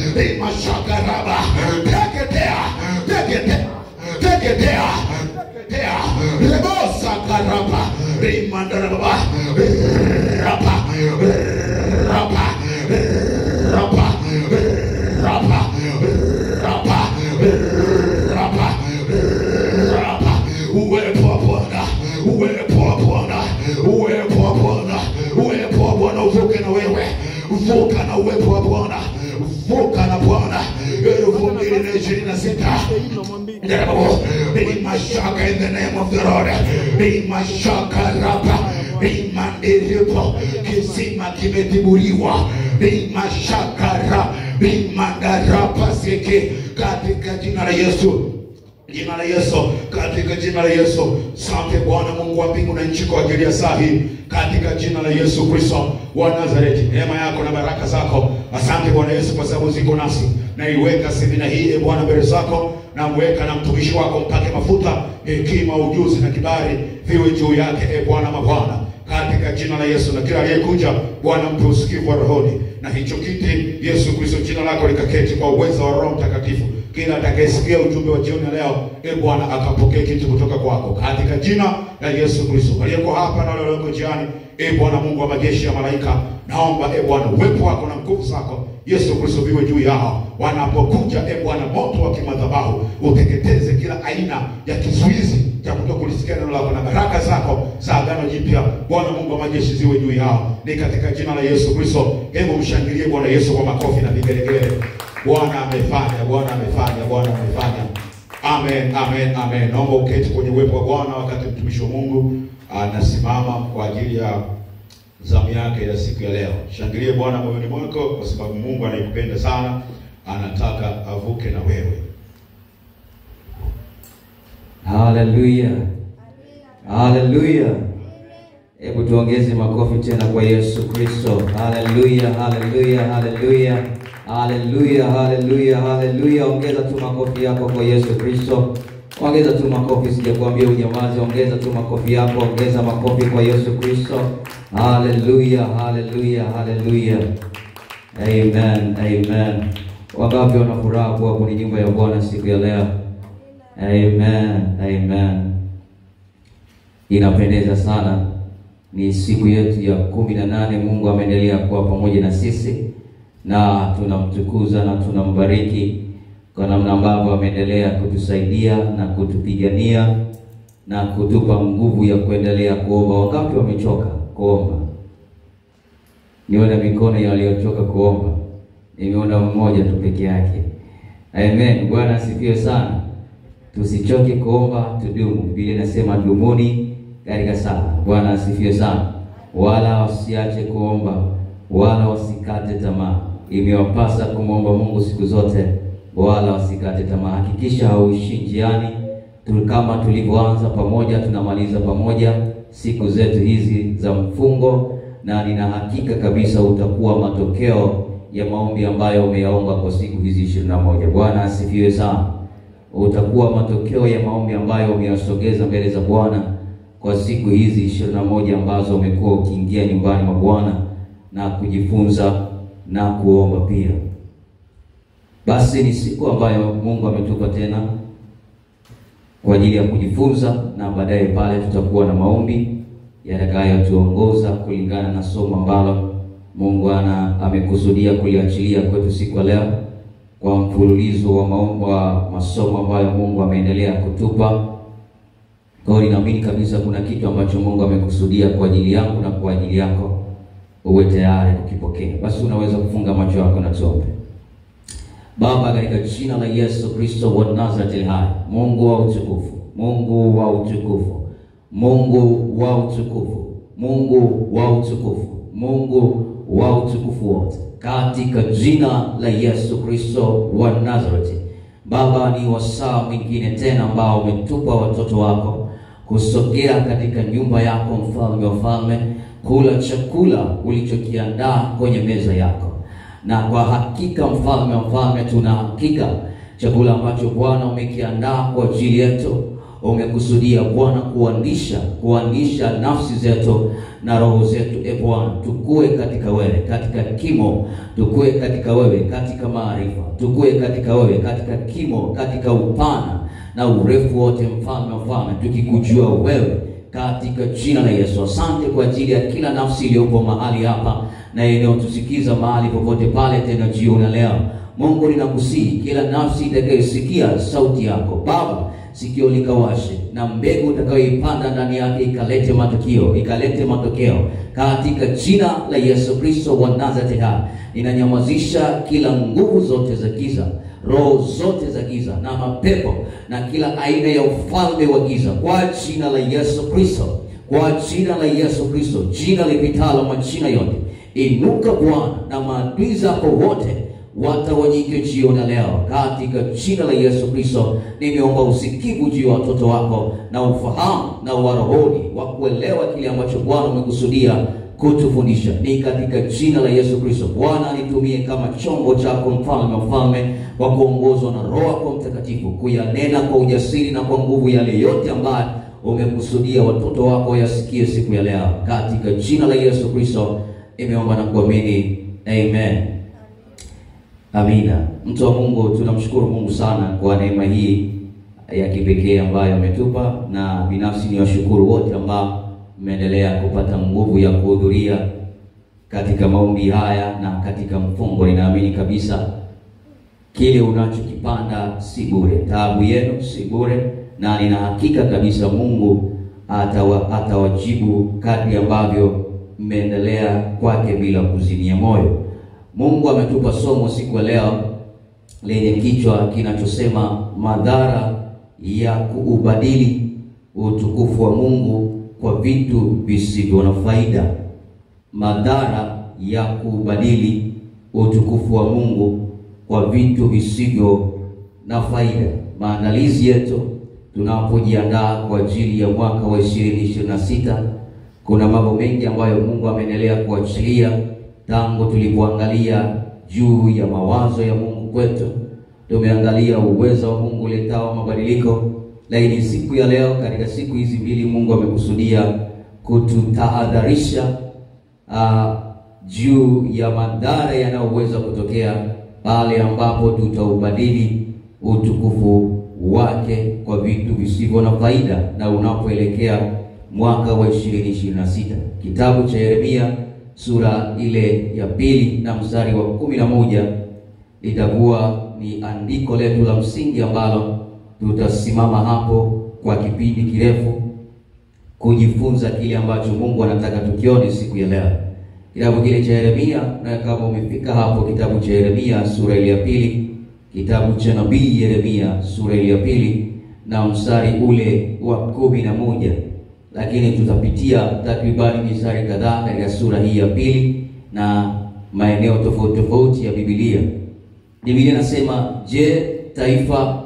Imashakaraba. Teketea. Rebosa karaba. Rimandaraba. Rapa. Uwepo wa Bwana uvuke na wewe. Vuka na uwepo wa Bwana. Vuka na Bwana. 2026. Be mashaka in the name of the Lord. Be mashaka rapa. Be mandiripo. Kisima kimetibuliwa. Be mashaka rapa. Be mandarapa seke. Katika jina la Yesu. Jina la Yesu, katika jina la Yesu. Asante Bwana Mungu wa mbingu na nchi kwa ajili ya saa hii, katika jina la Yesu Kristo wa Nazareti. Neema yako na baraka zako, asante Bwana Yesu kwa sababu ziko nasi. Na iweka semina hii Bwana mbele zako, na mweka na mtumishi wako mpake mafuta, hekima, ujuzi na kibali viwe juu yake Bwana mabwana, katika jina la Yesu. Na kila aliyekuja Bwana mpe usikivu wa rohoni, na hicho kiti Yesu Kristo jina lako likaketi kwa uwezo wa Roho Mtakatifu. Kila atakayesikia ujumbe wa jioni leo Bwana akapokea kitu kutoka kwako, katika jina la Yesu Kristo. Aliyeko hapa na wale walioko njiani Bwana Mungu wa majeshi ya malaika, naomba Bwana uwepo wako na nguvu zako Yesu Kristo viwe juu yao wanapokuja Bwana, moto wa kimadhabahu uteketeze kila aina ya kizuizi cha kutokulisikia neno lako, na baraka zako za agano jipya Bwana Mungu wa majeshi ziwe juu yao, ni katika jina la Yesu Kristo. Hebu mshangilie Bwana Yesu kwa makofi na vigelegele. Bwana amefanya, Bwana amefanya, Bwana amefanya. Amen, amen, amen. Naomba uketi kwenye uwepo wa Bwana wakati mtumishi wa Mungu anasimama kwa ajili ya zamu yake ya siku ya leo. Shangilie Bwana moyoni mwako, kwa sababu Mungu anakupenda sana, anataka avuke na wewe. Hallelujah. Hallelujah. Hebu tuongeze makofi tena kwa Yesu Kristo. Hallelujah, hallelujah, hallelujah. Hallelujah, hallelujah, hallelujah. Ongeza tu makofi yako kwa Yesu Kristo. Ongeza tu makofi, sijakwambia unyamaze. Ongeza tu makofi yako, ongeza makofi kwa Yesu Kristo. Hallelujah, hallelujah, hallelujah. Amen, amen. Wangapi wana furaha kuwa kwenye nyumba ya Bwana siku ya leo? Amen, amen. Inapendeza sana. Ni siku yetu ya 18. Mungu ameendelea kuwa pamoja na sisi, na tunamtukuza na tunambariki kwa namna ambavyo ameendelea kutusaidia na kutupigania na kutupa nguvu ya kuendelea kuomba. Wangapi wamechoka kuomba? Niona mikono ya waliochoka kuomba. Nimeona mmoja tu peke yake. Amen. Bwana asifiwe sana. Tusichoke kuomba, tudumu. Biblia inasema dumuni katika sala. Bwana asifiwe sana. Wala wasiache kuomba, wala wasikate tamaa. Imewapasa kumwomba Mungu siku zote, wala wasikate tamaa. Hakikisha hauishi njiani. Kama tulivyoanza pamoja, tunamaliza pamoja siku zetu hizi za mfungo, na nina hakika kabisa utakuwa matokeo ya maombi ambayo umeyaomba kwa siku hizi 21. Bwana asifiwe sana. Utakuwa matokeo ya maombi ambayo umeyasogeza mbele za Bwana kwa siku hizi 21 ambazo umekuwa ukiingia nyumbani mwa Bwana na kujifunza na kuomba pia. Basi ni siku ambayo Mungu ametupa tena kwa ajili ya kujifunza, na baadaye pale tutakuwa na maombi yatakayotuongoza kulingana na somo ambalo Mungu amekusudia kuliachilia kwetu siku ya leo, kwa mfululizo wa maombi wa masomo ambayo Mungu ameendelea kutupa. Kwa hiyo ninaamini kabisa kuna kitu ambacho Mungu amekusudia kwa ajili yangu na kwa ajili yako. Uwe tayari kukipokea. Basi unaweza kufunga macho yako na tuombe. Baba, katika jina la Yesu Kristo wa Nazareti hai, Mungu wa utukufu, Mungu wa utukufu, Mungu wa utukufu, Mungu wa utukufu, Mungu wa utukufu wote, katika jina la Yesu Kristo wa Nazareti. Baba, ni wasaa mwingine tena ambao umetupa watoto wako kusogea katika nyumba yako, mfalme wa falme, kula chakula ulichokiandaa kwenye meza yako. Na kwa hakika mfalme wa falme, tuna hakika chakula ambacho Bwana umekiandaa kwa ajili yetu umekusudia Bwana kuandisha nafsi zetu na roho zetu. Bwana, tukue katika wewe, katika kimo, tukue katika wewe, katika maarifa, tukue katika wewe, katika kimo, katika upana na urefu wote, mfalme tukikujua wewe, katika jina la Yesu. Asante kwa ajili ya kila nafsi iliyopo mahali hapa na inayotusikiza mahali popote pale tena jioni leo. Mungu, ninakusihi kila nafsi itakayosikia sauti yako Baba, sikio likawashe, na mbegu utakayoipanda ndani yake ikalete matokeo katika jina la Yesu Kristo wa Nazareti. Ninanyamazisha kila nguvu zote za giza, roho zote za giza na mapepo na kila aina ya ufalme wa giza kwa jina la Yesu Kristo, kwa jina la Yesu Kristo, jina lipitalo majina yote. Inuka Bwana, na maadui zako wote watawanyike jioni leo katika jina la Yesu Kristo. Nimeomba usikivu juu ya watoto wako na ufahamu na warohoni wa kuelewa kile ambacho Bwana umekusudia kutufundisha. Ni katika jina la Yesu Kristo. Bwana, nitumie kama chombo chako mfalme wa kuongozwa na Roho yako Mtakatifu kuyanena kwa ujasiri na kwa nguvu yale yote ambayo umekusudia watoto wako yasikie siku ya leo katika jina la Yesu Kristo. Nimeomba na kuamini. Amen. Amina. Mtu wa Mungu, tunamshukuru Mungu sana kwa neema hii ya kipekee ambayo ametupa, na binafsi ni washukuru wote ambao mmeendelea kupata nguvu ya kuhudhuria katika maombi haya na katika mfungo. Ninaamini kabisa kile unachokipanda si bure, taabu yenu si bure, na nina hakika kabisa Mungu atawajibu kadri ambavyo mmeendelea kwake bila kuzimia moyo. Mungu ametupa somo siku ya leo lenye kichwa kinachosema madhara ya kuubadili utukufu wa Mungu kwa vitu visivyo na faida. Madhara ya kuubadili utukufu wa Mungu kwa vitu visivyo na faida. Maandalizi yetu tunapojiandaa kwa ajili ya mwaka wa 2026, kuna mambo mengi ambayo Mungu ameendelea kuachilia tangu tulipoangalia juu ya mawazo ya Mungu kwetu. Tumeangalia uwezo wa Mungu uletao mabadiliko, lakini siku ya leo, katika siku hizi mbili, Mungu amekusudia kututahadharisha juu ya madhara yanayoweza kutokea pale ambapo tutaubadili utukufu wake kwa vitu visivyo na faida, na unapoelekea mwaka wa 2026. Kitabu cha Yeremia sura ile ya 2 na mstari wa 11 itakuwa ni andiko letu la msingi ambalo tutasimama hapo kwa kipindi kirefu kujifunza kile ambacho Mungu anataka tukione siku ya leo. Kitabu kile cha Yeremia, na kama umefika hapo, kitabu cha Yeremia sura ile ya 2, kitabu cha nabii Yeremia sura ile ya 2 na mstari ule wa 11. Lakini tutapitia takribani mistari kadhaa katika sura hii ya 2 na maeneo tofauti ya Biblia. Biblia inasema, je, taifa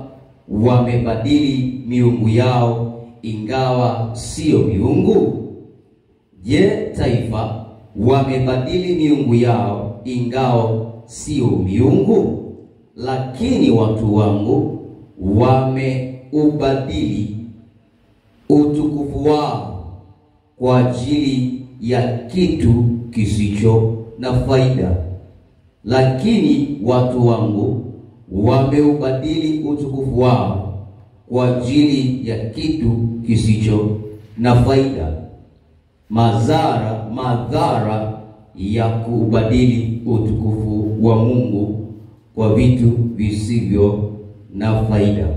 wamebadili miungu yao ingawa sio miungu? Je, taifa wamebadili miungu yao ingawa sio miungu? Lakini watu wangu wameubadili utukufu wao kwa ajili ya kitu kisicho na faida. Lakini watu wangu wameubadili utukufu wao kwa ajili ya kitu kisicho na faida. Madhara ya kuubadili utukufu wa Mungu kwa vitu visivyo na faida.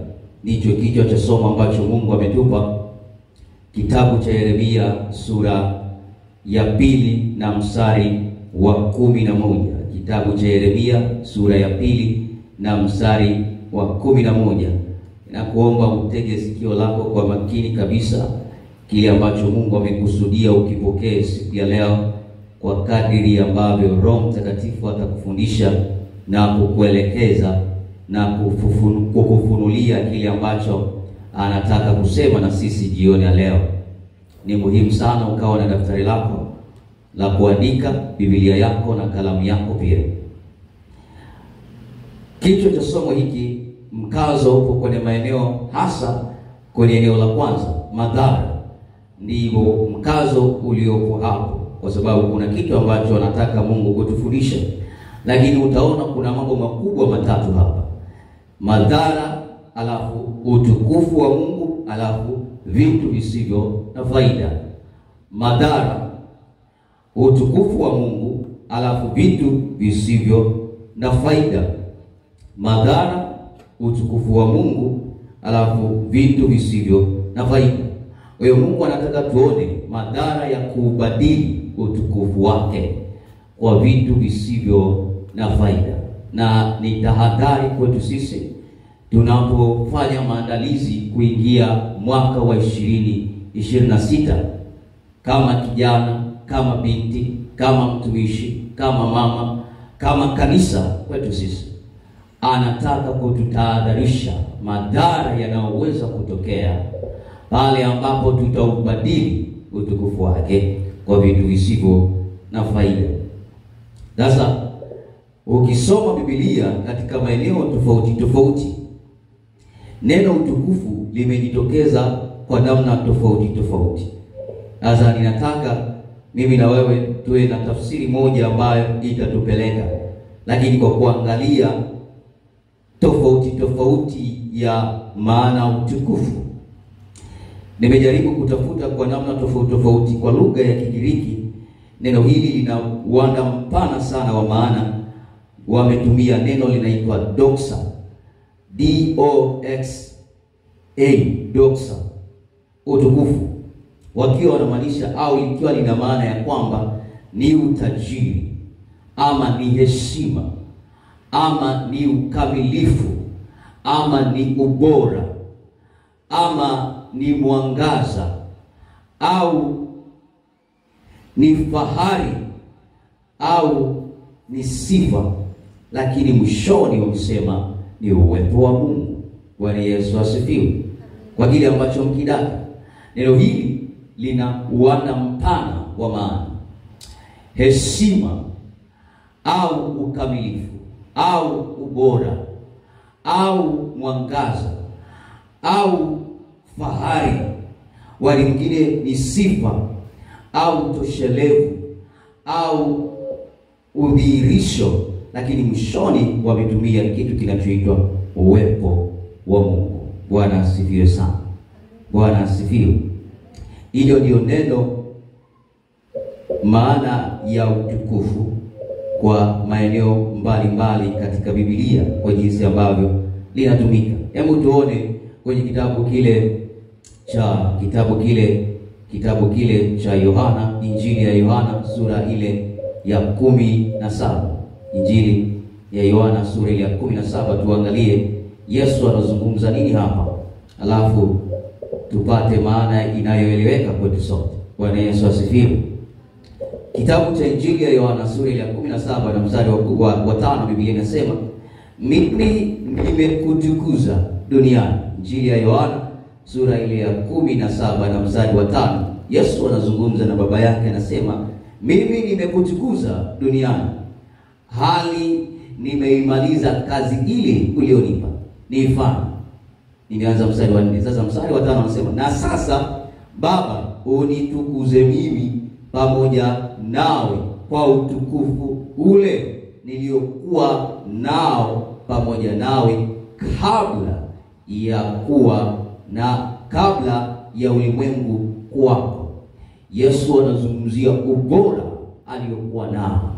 Ndicho kichwa cha somo ambacho Mungu ametupa. Kitabu cha Yeremia sura ya 2 na mstari wa 11. Kitabu cha Yeremia sura ya 2 na mstari wa 11. Nakuomba utege sikio lako kwa makini kabisa kile ambacho Mungu amekusudia ukipokee siku ya leo, kwa kadiri ambavyo Roho Mtakatifu atakufundisha na kukuelekeza na kukufunulia kile ambacho anataka kusema na sisi jioni ya leo. Ni muhimu sana ukawa na daftari lako la kuandika, Biblia yako na kalamu yako pia. Kichwa cha somo hiki, mkazo upo kwenye maeneo hasa kwenye eneo la kwanza, madhara, ndivyo mkazo uliopo hapo, kwa sababu kuna kitu ambacho anataka Mungu kutufundisha. Lakini utaona kuna mambo makubwa matatu hapa: madhara, alafu utukufu wa Mungu, alafu vitu visivyo na faida. Madhara, utukufu wa Mungu, alafu vitu visivyo na faida. Madhara, utukufu wa Mungu, alafu vitu visivyo na faida. Kwa hiyo Mungu anataka tuone madhara ya kubadili utukufu wake kwa vitu visivyo na faida. Na ni tahadhari kwetu sisi tunapofanya maandalizi kuingia mwaka wa 2026, kama kijana, kama binti, kama mtumishi, kama mama, kama kanisa. Kwetu sisi anataka kututahadharisha madhara yanayoweza kutokea pale ambapo tutaubadili utukufu wake kwa vitu visivyo na faida. Sasa ukisoma Biblia katika maeneo tofauti tofauti, neno utukufu limejitokeza kwa namna tofauti tofauti. Sasa ninataka mimi na wewe tuwe na tafsiri moja ambayo itatupeleka, lakini kwa kuangalia tofauti tofauti ya maana utukufu. Nimejaribu kutafuta kwa namna tofauti tofauti. Kwa lugha ya Kigiriki neno hili lina uwanda mpana sana wa maana. Wametumia neno linaitwa doxa, D-O-X-A, doxa, utukufu, wakiwa wanamaanisha au likiwa lina maana ya kwamba ni utajiri, ama ni heshima, ama ni ukamilifu, ama ni ubora, ama ni mwangaza, au ni fahari, au ni sifa. Lakini mwishoni wamesema ni uwepo wa Mungu. Bwana Yesu asifiwe. Kwa kile ambacho mkidaka, neno hili lina uwanda mpana wa maana: heshima, au ukamilifu, au ubora, au mwangaza, au fahari. Wali mwingine ni sifa, au toshelevu, au udhihirisho. Lakini mwishoni wametumia kitu kinachoitwa uwepo wa Mungu. Bwana asifiwe sana. Bwana asifiwe. Hilo ndio neno maana ya utukufu kwa maeneo mbalimbali katika Biblia, kwa jinsi ambavyo linatumika. Hebu tuone kwenye kitabu kile cha Yohana, Injili ya Yohana sura ile ya 17. Injili ya Yohana sura ile ya 17, tuangalie Yesu anazungumza nini hapa, alafu tupate maana inayoeleweka kwetu sote. Bwana Yesu asifiwe. Kitabu cha Injili ya Yohana sura ile ya 17 na mstari wa 5, Biblia inasema, mimi nimekutukuza duniani. Injili ya Yohana sura ile ya 17 na mstari wa 5, Yesu anazungumza na Baba yake, anasema, mimi nimekutukuza duniani hali nimeimaliza kazi ile ulionipa niifanye. Nimeanza mstari wa 4. Sasa mstari wa 5 anasema, na sasa Baba, unitukuze mimi pamoja nawe kwa utukufu ule niliokuwa nao pamoja nawe kabla ya ulimwengu kuwako. Yesu anazungumzia ubora aliokuwa nao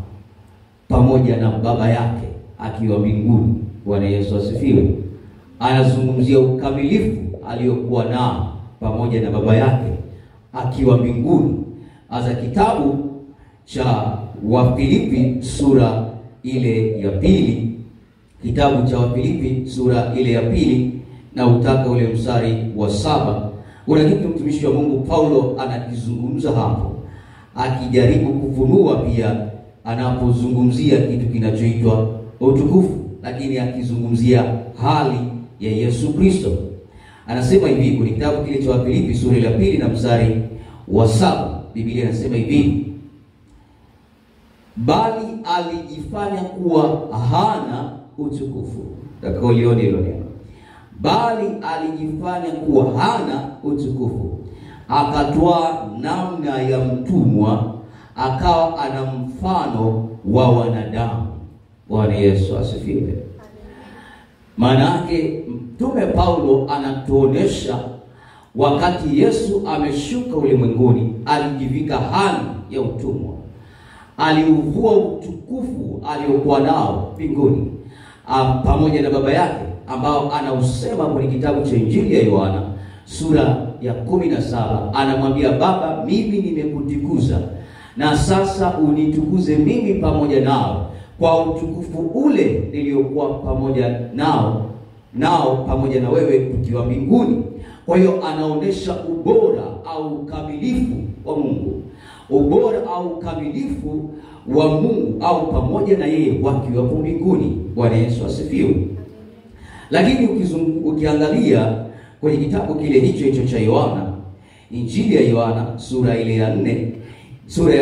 pamoja na Baba yake akiwa mbinguni. Bwana Yesu asifiwe. Anazungumzia ukamilifu aliokuwa nao pamoja na Baba yake akiwa mbinguni. Asa kitabu cha Wafilipi sura ile ya 2, kitabu cha Wafilipi sura ile ya 2 na utaka ule mstari wa 7, kuna kitu mtumishi wa Mungu Paulo anakizungumza hapo, akijaribu kufunua pia anapozungumzia kitu kinachoitwa utukufu, lakini akizungumzia hali ya Yesu Kristo. Anasema hivi kwenye kitabu kile cha Wafilipi sura ya 2 na mstari wa 7, Biblia inasema hivi, bali alijifanya kuwa hana utukufu. Takao lione hilo neno. bali alijifanya kuwa hana utukufu, akatwaa namna ya mtumwa, akawa ana mfano wa wanadamu. Bwana Yesu asifiwe. Maana yake Mtume Paulo anatuonesha wakati Yesu ameshuka ulimwenguni, alijivika hali ya utumwa, aliuvua utukufu aliokuwa nao mbinguni pamoja na Baba yake, ambao anausema kwenye kitabu cha Injili ya Yohana sura ya 17. Anamwambia Baba, mimi nimekutukuza, na sasa unitukuze mimi pamoja nao kwa utukufu ule niliokuwa pamoja nao pamoja na wewe tukiwa mbinguni. Kwa hiyo anaonesha ubora au ukamilifu wa Mungu, ubora au ukamilifu wa Mungu au pamoja na yeye wakiwa mbinguni. Bwana Yesu asifiwe. Lakini ukiangalia kwenye kitabu kile hicho cha Yohana, Injili ya Yohana sura ile ya 4, sura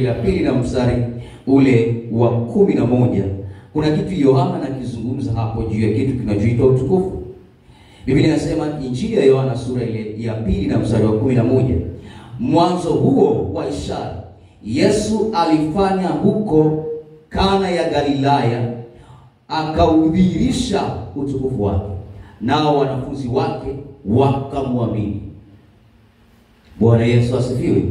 ya pili na mstari ule wa 11, kuna kitu Yohana anakizungumza hapo juu ya kitu kinachoitwa utukufu. Biblia inasema, Injili ya Yohana sura ile ya 2 na mstari wa 11, mwanzo huo wa ishara Yesu alifanya huko Kana ya Galilaya, akaudhihirisha utukufu wake, nao wanafunzi wake wakamwamini. Bwana Yesu asifiwe.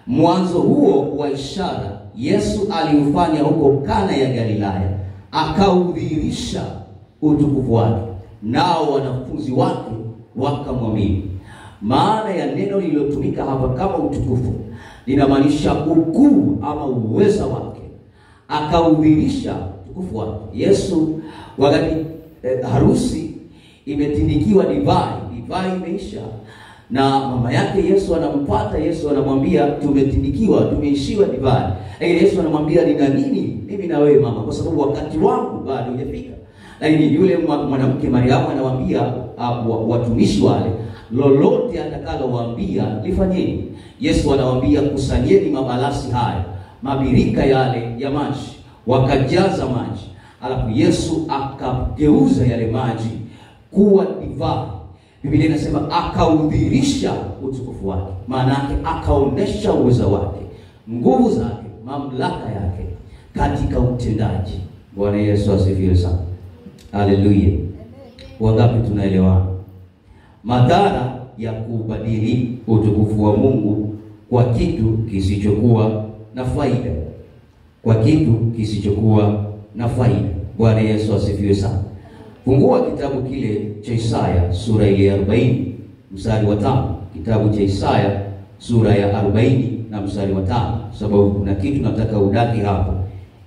Mwanzo huo wa ishara Yesu aliufanya huko Kana ya Galilaya, akaudhihirisha utukufu wake, nao wanafunzi wake wakamwamini. Maana ya neno lililotumika hapa kama utukufu linamaanisha ukuu ama uweza wake, akaudhihirisha utukufu wake. Yesu wakati harusi imetindikiwa divai imeisha, na mama yake Yesu anampata, Yesu anamwambia tumeishiwa divai. Yesu anamwambia nina nini mimi na wewe mama, kwa sababu wakati wangu bado hujafika. Lakini yule mwanamke Mariamu anawaambia watumishi wale, lolote atakalowaambia lifanyeni. Yesu anawaambia kusanyeni mabalasi haya, mabirika yale ya maji, wakajaza maji. Alafu Yesu akageuza yale maji kuwa divai. Biblia inasema akaudhihirisha utukufu wake. Maana yake akaonesha uwezo wake, nguvu zake, mamlaka yake katika utendaji. Bwana Yesu asifiwe sana. Haleluya. Wangapi tunaelewa madhara ya kubadili utukufu wa Mungu kwa kitu kisichokuwa na faida? Kwa kitu kisichokuwa na faida. Bwana Yesu asifiwe sana. Fungua kitabu kile cha Isaya sura ile ya 40 mstari wa 5. Kitabu cha Isaya sura ya 40 na mstari wa 5, sababu kuna kitu nataka udaki hapa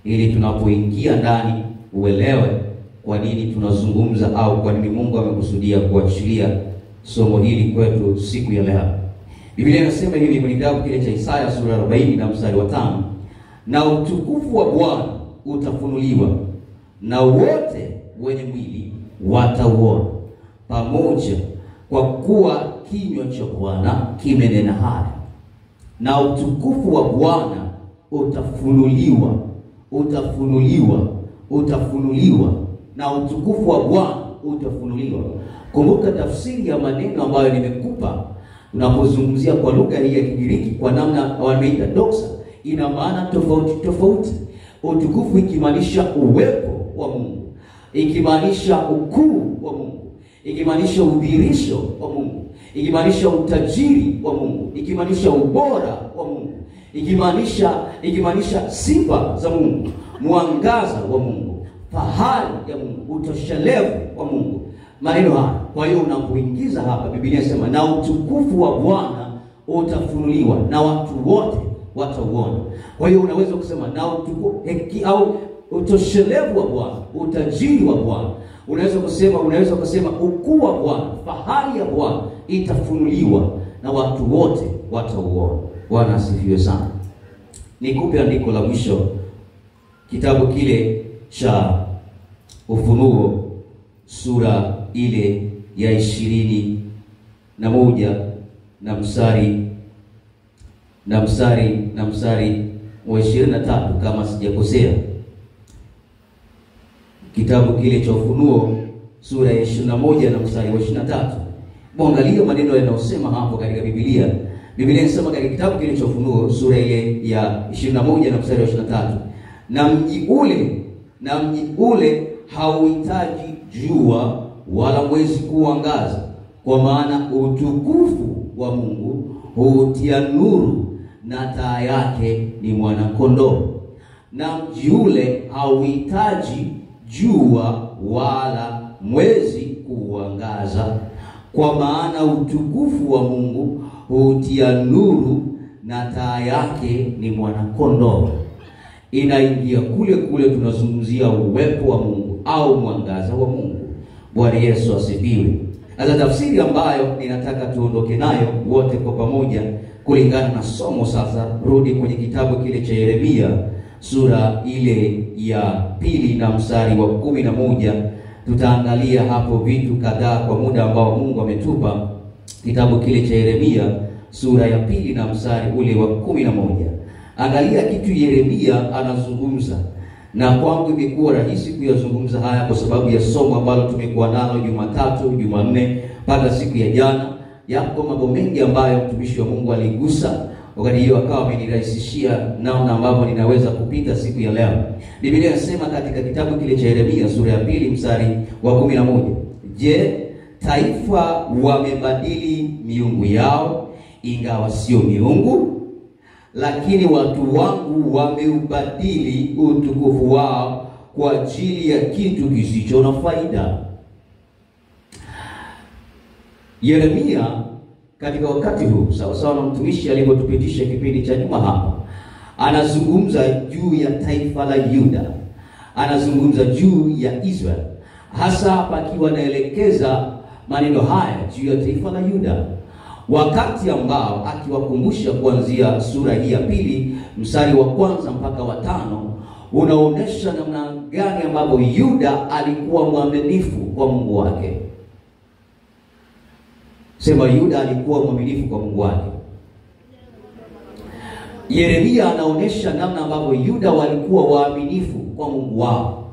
ili tunapoingia ndani uelewe kwa nini tunazungumza au kwa nini Mungu amekusudia kuachilia somo hili kwetu siku ya leo. Biblia inasema hivi kwenye kitabu kile cha Isaya sura ya 40 na mstari wa 5, na utukufu wa Bwana utafunuliwa, na wote wenye mwili watauona pamoja, kwa kuwa kinywa cha Bwana kimenena haya. Na utukufu wa Bwana utafunuliwa, na utukufu wa Bwana utafunuliwa. Kumbuka tafsiri ya maneno ambayo nimekupa unapozungumzia kwa lugha hii ya Kigiriki, kwa namna wameita doxa, ina maana tofauti. Utukufu ikimaanisha uwepo wa Mungu, ikimaanisha ukuu wa Mungu, ikimaanisha udhihirisho wa Mungu, ikimaanisha utajiri wa Mungu, ikimaanisha ubora wa Mungu, ikimaanisha sifa za Mungu, mwangaza wa Mungu, fahari ya Mungu, utoshelevu wa Mungu. Maneno haya. Kwa hiyo unapoingiza hapa, Biblia inasema na utukufu wa Bwana utafunuliwa, na watu wote watauona. Kwa hiyo unaweza kusema na utukufu au utoshelevu wa Bwana, utajiri wa Bwana. Unaweza kusema ukuu wa Bwana, fahari ya Bwana itafunuliwa, na watu wote watauona. Bwana asifiwe sana. Nikupe andiko la mwisho, kitabu kile cha Ufunuo sura ile ya 21 na mstari wa 23 kama sijakosea. Kitabu kile cha Ufunuo sura ya 21 na mstari wa 23. Muangalie maneno yanayosema hapo katika Biblia. Biblia inasema katika kitabu kile cha Ufunuo sura ile ya 21 na mstari wa 23, na mji ule hauhitaji jua wala mwezi kuangaza, kwa maana utukufu wa Mungu hutia nuru, na taa yake ni mwana-kondoo. Na mji ule hauhitaji jua wala mwezi kuangaza, kwa maana utukufu wa Mungu hutia nuru, na taa yake ni mwana-kondoo. Inaingia kule tunazungumzia uwepo wa Mungu au mwangaza wa Mungu. Bwana Yesu asifiwe. Sasa tafsiri ambayo ninataka tuondoke nayo wote kwa pamoja kulingana na somo sasa, rudi kwenye kitabu kile cha Yeremia sura ile ya 2 na mstari wa 11. Tutaangalia hapo vitu kadhaa kwa muda ambao Mungu ametupa. Kitabu kile cha Yeremia sura ya 2 na mstari ule wa 11. Angalia kitu Yeremia anazungumza, na kwangu imekuwa rahisi kuyazungumza haya kwa sababu ya somo ambalo tumekuwa nalo Jumatatu, Jumanne mpaka siku ya jana. Yako mambo mengi ambayo mtumishi wa Mungu aligusa, wakati hiyo akawa amenirahisishia namna ambavyo ninaweza kupita siku ya leo. Biblia inasema katika kitabu kile cha Yeremia sura ya 2 mstari wa 11, je, taifa wamebadili miungu yao ingawa sio miungu? Lakini watu wangu wameubadili utukufu wao kwa ajili ya kitu kisicho na faida. Yeremia katika wakati huu, sawa na mtumishi alivyotupitisha kipindi cha nyuma hapa, anazungumza juu ya taifa la Yuda, anazungumza juu ya Israel, hasa hapa akiwa anaelekeza maneno haya juu ya taifa la Yuda, wakati ambao akiwakumbusha kuanzia sura hii ya 2 mstari wa 1 mpaka wa 5 unaonesha namna gani ambavyo Yuda alikuwa mwaminifu kwa Mungu wake. Sema, Yuda alikuwa mwaminifu kwa Mungu wake. Yeremia anaonesha namna ambavyo Yuda walikuwa waaminifu kwa Mungu wao,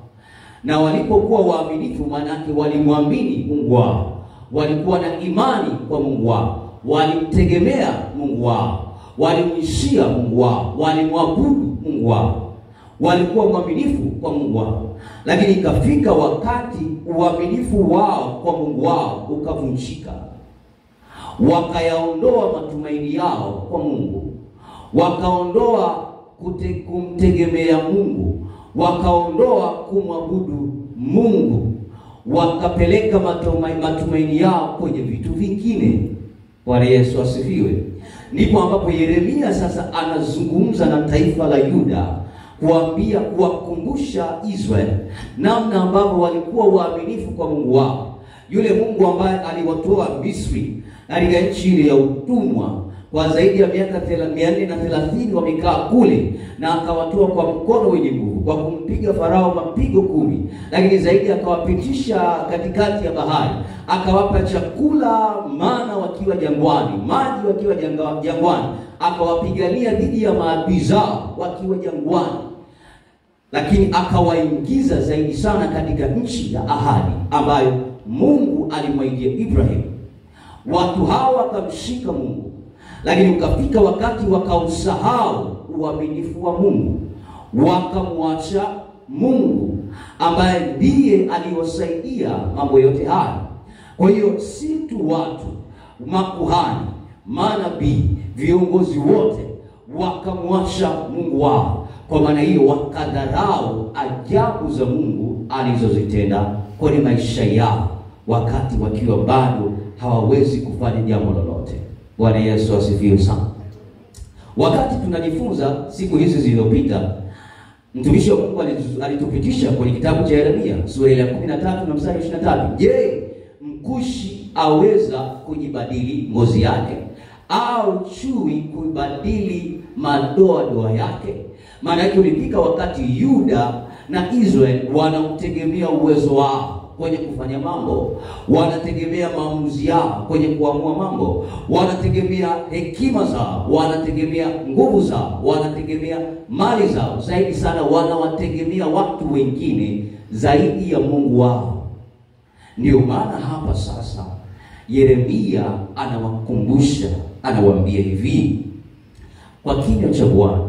na walipokuwa waaminifu manake walimwamini Mungu wao, walikuwa na imani kwa Mungu wao, walimtegemea Mungu wao, walimwishia Mungu wao, walimwabudu Mungu wao, walikuwa mwaminifu kwa Mungu wao. Lakini ikafika wakati uaminifu wao kwa Mungu wao ukavunjika, wakayaondoa matumaini yao kwa Mungu, wakaondoa kumtegemea Mungu, wakaondoa kumwabudu Mungu, wakapeleka matumaini yao kwenye vitu vingine. Bwana Yesu asifiwe. Ndipo ambapo Yeremia sasa anazungumza na taifa la Yuda, kuwakumbusha Israel namna ambavyo walikuwa waaminifu kwa Mungu wao, yule Mungu ambaye aliwatoa Misri katika nchi ile ya utumwa kwa zaidi ya miaka 430 wamekaa kule, na akawatoa kwa mkono wenye nguvu kwa kumpiga Farao mapigo 10, lakini zaidi akawapitisha katikati ya bahari, akawapa chakula mana wakiwa jangwani, maji wakiwa jangwani, akawapigania dhidi ya maadui zao wakiwa jangwani, lakini akawaingiza zaidi sana katika nchi ya ahadi ambayo Mungu alimwaidia Ibrahim. Watu hawa wakamshika Mungu, lakini ukafika wakati wakausahau uaminifu wa Mungu, wakamwacha Mungu ambaye ndiye aliwasaidia mambo yote haya. Kwa hiyo si tu watu, makuhani, manabii, viongozi wote wakamwacha Mungu wao. Kwa maana hiyo wakadharau ajabu za Mungu alizozitenda kwenye maisha yao, wakati wakiwa bado hawawezi kufanya jambo lolote. Bwana Yesu asifiwe sana. Wakati tunajifunza siku hizi zilizopita, mtumishi wa Mungu alitupitisha kwenye kitabu cha Yeremia sura ya 13 na mstari 23. Je, mkushi aweza kujibadili ngozi yake, au chui kubadili madoa yake? Maana yake ulifika wakati Yuda na Israel wanamtegemea uwezo wao kwenye kufanya mambo, wanategemea maamuzi yao kwenye kuamua mambo, wanategemea hekima zao, wanategemea nguvu zao, wanategemea mali zao, zaidi sana wanawategemea watu wengine zaidi ya Mungu wao. Ndio maana hapa sasa Yeremia anawakumbusha, anawaambia hivi kwa kinywa cha Bwana.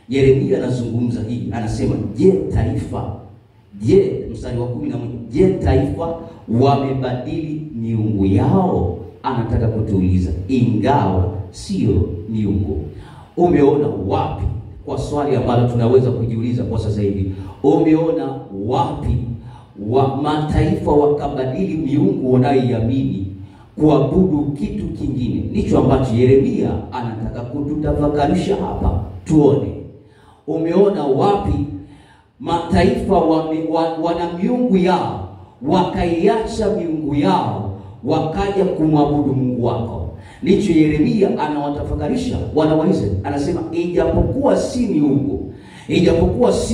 Yeremia anazungumza hii, anasema mstari wa 11, je, taifa wamebadili miungu yao? Anataka kutuuliza, ingawa sio miungu. Umeona wapi, kwa swali ambalo tunaweza kujiuliza kwa sasa hivi, umeona wapi mataifa wakabadili miungu wanayoiamini kuabudu kitu kingine? Ndicho ambacho Yeremia anataka kututafakarisha hapa, tuone. Umeona wapi mataifa wana miungu yao, wakaiacha miungu yao, wakaja kumwabudu Mungu wako? Ndicho Yeremia anawatafakarisha wana wa Israeli. Anasema ijapokuwa si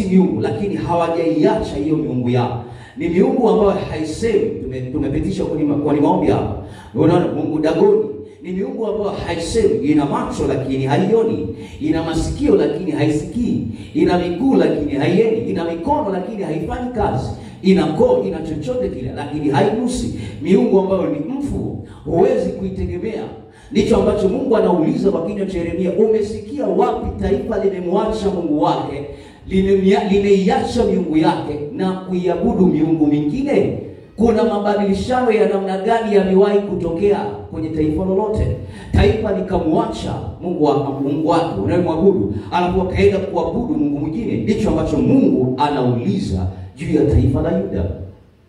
miungu, lakini hawajaiacha hiyo miungu yao. Ni miungu ambayo haisemi. Tumepitisha kwenye maombi hapa. Unaona, Mungu Dagoni ni miungu ambayo haisemi. Ina macho lakini haioni, ina masikio lakini haisikii, ina miguu lakini haiendi, ina mikono lakini haifanyi kazi, ina koo, ina chochote kile lakini hainusi. Miungu ambayo ni mfu, huwezi kuitegemea. Ndicho ambacho Mungu anauliza kwa kinywa cha Yeremia. Umesikia wapi taifa limemwacha Mungu wake, limeiacha miungu yake na kuiabudu miungu mingine? Kuna mabadilishano ya namna gani yamewahi kutokea kwenye taifa lolote? Taifa likamwacha Mungu wake unayemwabudu, alafu kaenda kuabudu Mungu mwingine. Ndicho ambacho Mungu anauliza juu ya taifa la Yuda.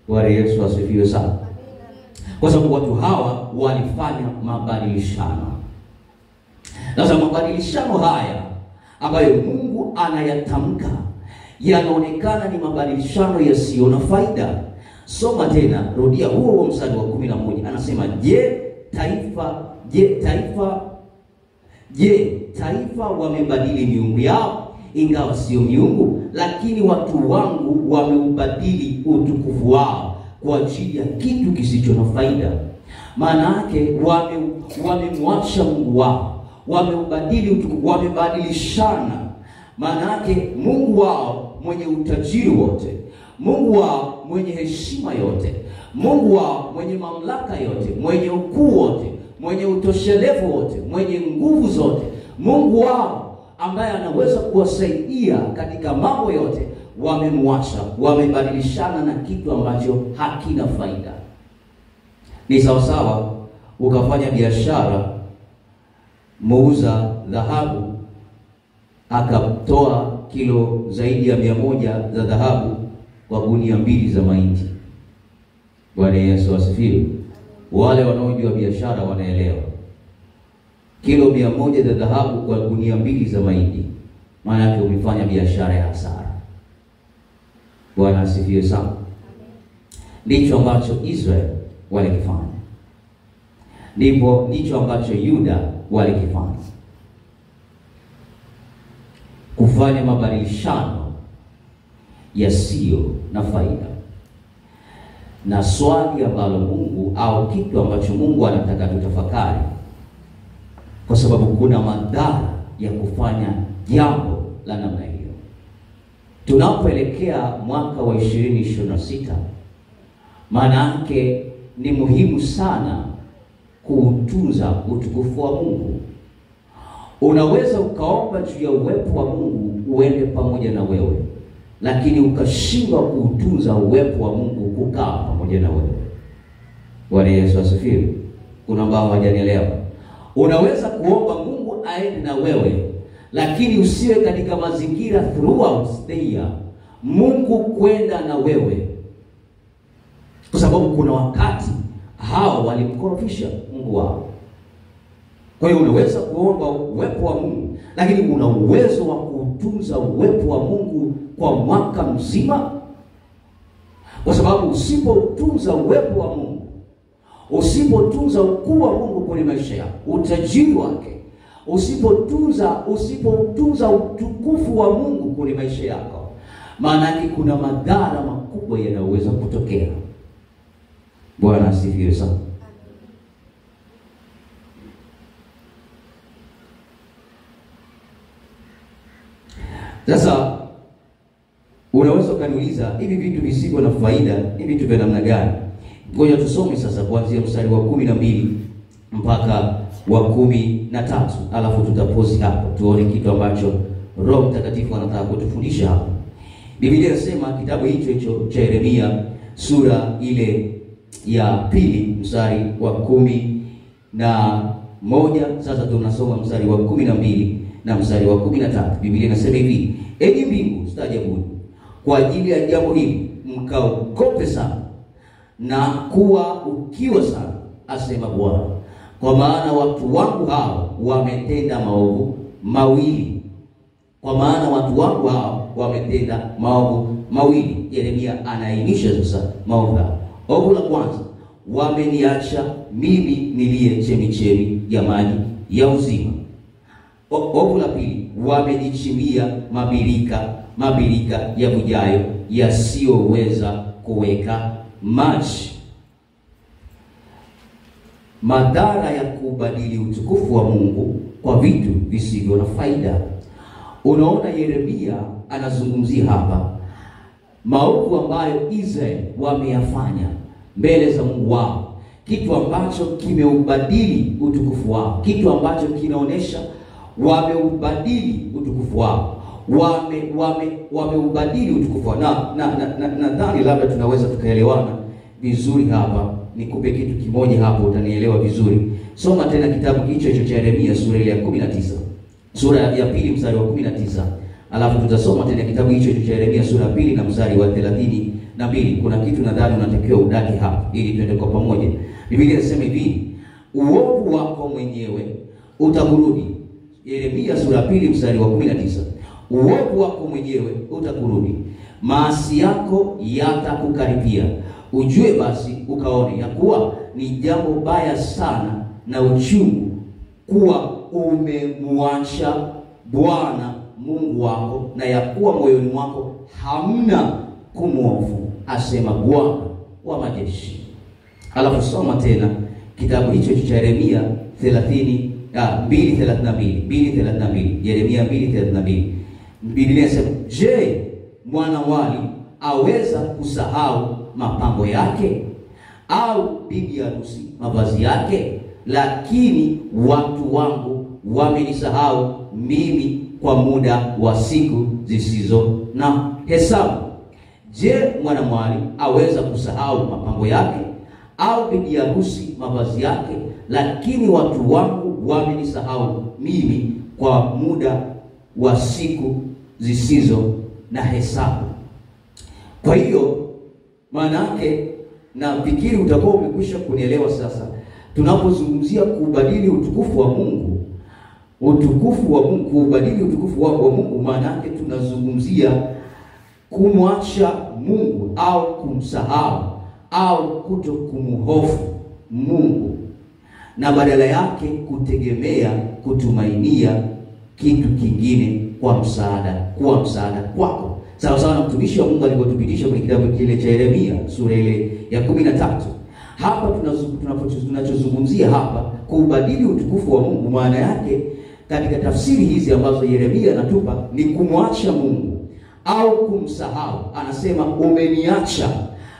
Bwana Yesu asifiwe sana. Kwa sababu watu hawa walifanya mabadilishano. Sasa mabadilishano haya ambayo Mungu anayatamka yanaonekana ni mabadilishano yasiyo na faida. Soma tena, rudia huo mstari wa 11. Anasema, je, taifa wamebadili miungu yao, ingawa sio miungu, lakini watu wangu wameubadili utukufu wao kwa ajili ya kitu kisicho na faida. Maana yake wamemwacha Mungu wao, wameubadili utukufu, wamebadilishana. Maana yake Mungu wao mwenye utajiri wote, Mungu wao mwenye heshima yote, Mungu wao mwenye mamlaka yote, mwenye ukuu wote, mwenye utoshelevu wote, mwenye nguvu zote, Mungu wao ambaye anaweza kuwasaidia katika mambo yote, wamemwacha, wamebadilishana na kitu ambacho hakina faida. Ni sawasawa ukafanya biashara, muuza dhahabu akatoa kilo zaidi ya 100 za dhahabu kwa gunia 2 za mahindi. Bwana Yesu asifiwe. Wale wanaojua biashara wanaelewa. Kilo 100 za dhahabu kwa gunia 2 za mahindi, maana yake umefanya biashara ya hasara. Bwana asifiwe sana. Ndicho ambacho Israeli walikifanya. Ndicho ambacho Yuda walikifanya. Kufanya mabadilishano yasiyo na faida. Na swali ambalo Mungu, au kitu ambacho Mungu anataka tutafakari, kwa sababu kuna madhara ya kufanya jambo la namna hiyo. Tunapoelekea mwaka wa 2026, maana yake ni muhimu sana kuutunza utukufu wa Mungu. Unaweza ukaomba juu ya uwepo wa Mungu uende pamoja na wewe, lakini ukashindwa kuutunza uwepo wa Mungu kukaa pamoja na wewe. Bwana Yesu asifiwe. Kuna ambao hawajanielewa. Unaweza kuomba Mungu aende na wewe, lakini usiwe katika mazingira throughout the year Mungu kwenda na wewe, kwa sababu kuna wakati hao walimkorofisha Mungu wao. Kwa hiyo unaweza kuomba uwepo wa Mungu, lakini una uwezo wa kutunza uwepo wa Mungu kwa mwaka mzima? Kwa sababu usipotunza uwepo wa Mungu, usipotunza ukuu wa Mungu kwenye maisha yako, utajiri wake, usipotunza utukufu wa Mungu kwenye maisha yako, maana yake kuna madhara makubwa yanayoweza kutokea. Bwana asifiwe sana. Sasa unaweza kuniuliza, hivi vitu visivyo na faida ni vitu vya namna gani? Ngoja tusome sasa kuanzia mstari wa 12 mpaka wa 13, alafu tutapozi hapo tuone kitu ambacho Roho Mtakatifu anataka kutufundisha hapo. Biblia inasema kitabu hicho cha Yeremia sura ile ya 2 mstari wa 11. Sasa tunasoma mstari wa 12 na mstari wa 13. Biblia inasema hivi: enyi mbingu, staajabuni kwa ajili ya jambo hili, mkaogope sana na kuwa ukiwa sana, asema Bwana, kwa maana watu wangu hao wametenda maovu mawili. Kwa maana watu wangu hao wametenda maovu mawili. Yeremia anaainisha sasa maovu hao. Ovu la kwanza, wameniacha mimi niliye chemichemi ya maji ya uzima. Ovu la pili, wamenichimbia mabirika ya vujayo yasiyoweza kuweka maji. Madhara ya kubadili utukufu wa Mungu kwa vitu visivyo na faida. Unaona, Yeremia anazungumzia hapa maovu ambayo Israeli wameyafanya mbele za Mungu wao, kitu ambacho kimeubadili utukufu wao, kitu ambacho kinaonesha wameubadili utukufu wao, wameubadili utukufu wao. Nadhani labda tunaweza tukaelewana vizuri hapa. Nikupe kitu kimoja hapo, utanielewa vizuri. Soma tena kitabu hicho cha Yeremia sura ile ya 19, sura ya 2 mstari wa 19, alafu tutasoma tena kitabu hicho cha Yeremia sura ya 2 na mstari wa 32. Kuna kitu nadhani unatakiwa udaki hapa ili tuende kwa pamoja. Biblia inasema hivi: uovu wako mwenyewe utakurudi. Yeremia sura ya 2 mstari wa 19. Uovu wako mwenyewe utakurudi, maasi yako yatakukaribia. Ujue basi ukaone ya kuwa ni jambo baya sana na uchungu kuwa umemwacha Bwana Mungu wako, na ya kuwa moyoni mwako hamna kumhofu, asema Bwana wa majeshi. Alafu soma tena kitabu hicho cha Yeremia 2:32. Yeremia 2:32. Biblia inasema, je, mwanawali aweza kusahau mapambo yake, au bibi harusi mavazi yake? Lakini watu wangu wamenisahau mimi kwa muda wa siku zisizo na hesabu. Je, mwanamwali aweza kusahau mapambo yake, au bibi harusi mavazi yake? Lakini watu wangu wamenisahau mimi kwa muda wa siku zisizo na hesabu. Kwa hiyo maana yake, nafikiri utakuwa umekwisha kunielewa sasa. Tunapozungumzia kubadili utukufu wa Mungu, kubadili utukufu wa Mungu, maana yake tunazungumzia kumwacha Mungu au kumsahau au kutokumhofu Mungu, na badala yake kutegemea, kutumainia kitu kingine kuwa msaada kwako. Sawa sawa na mtumishi wa Mungu alivyotupitisha kwenye kitabu kile cha Yeremia sura ile ya 13. Hapa tunachozungumzia hapa kubadili utukufu wa Mungu, maana yake katika tafsiri hizi ambazo Yeremia anatupa ni kumwacha Mungu au kumsahau. Anasema umeniacha.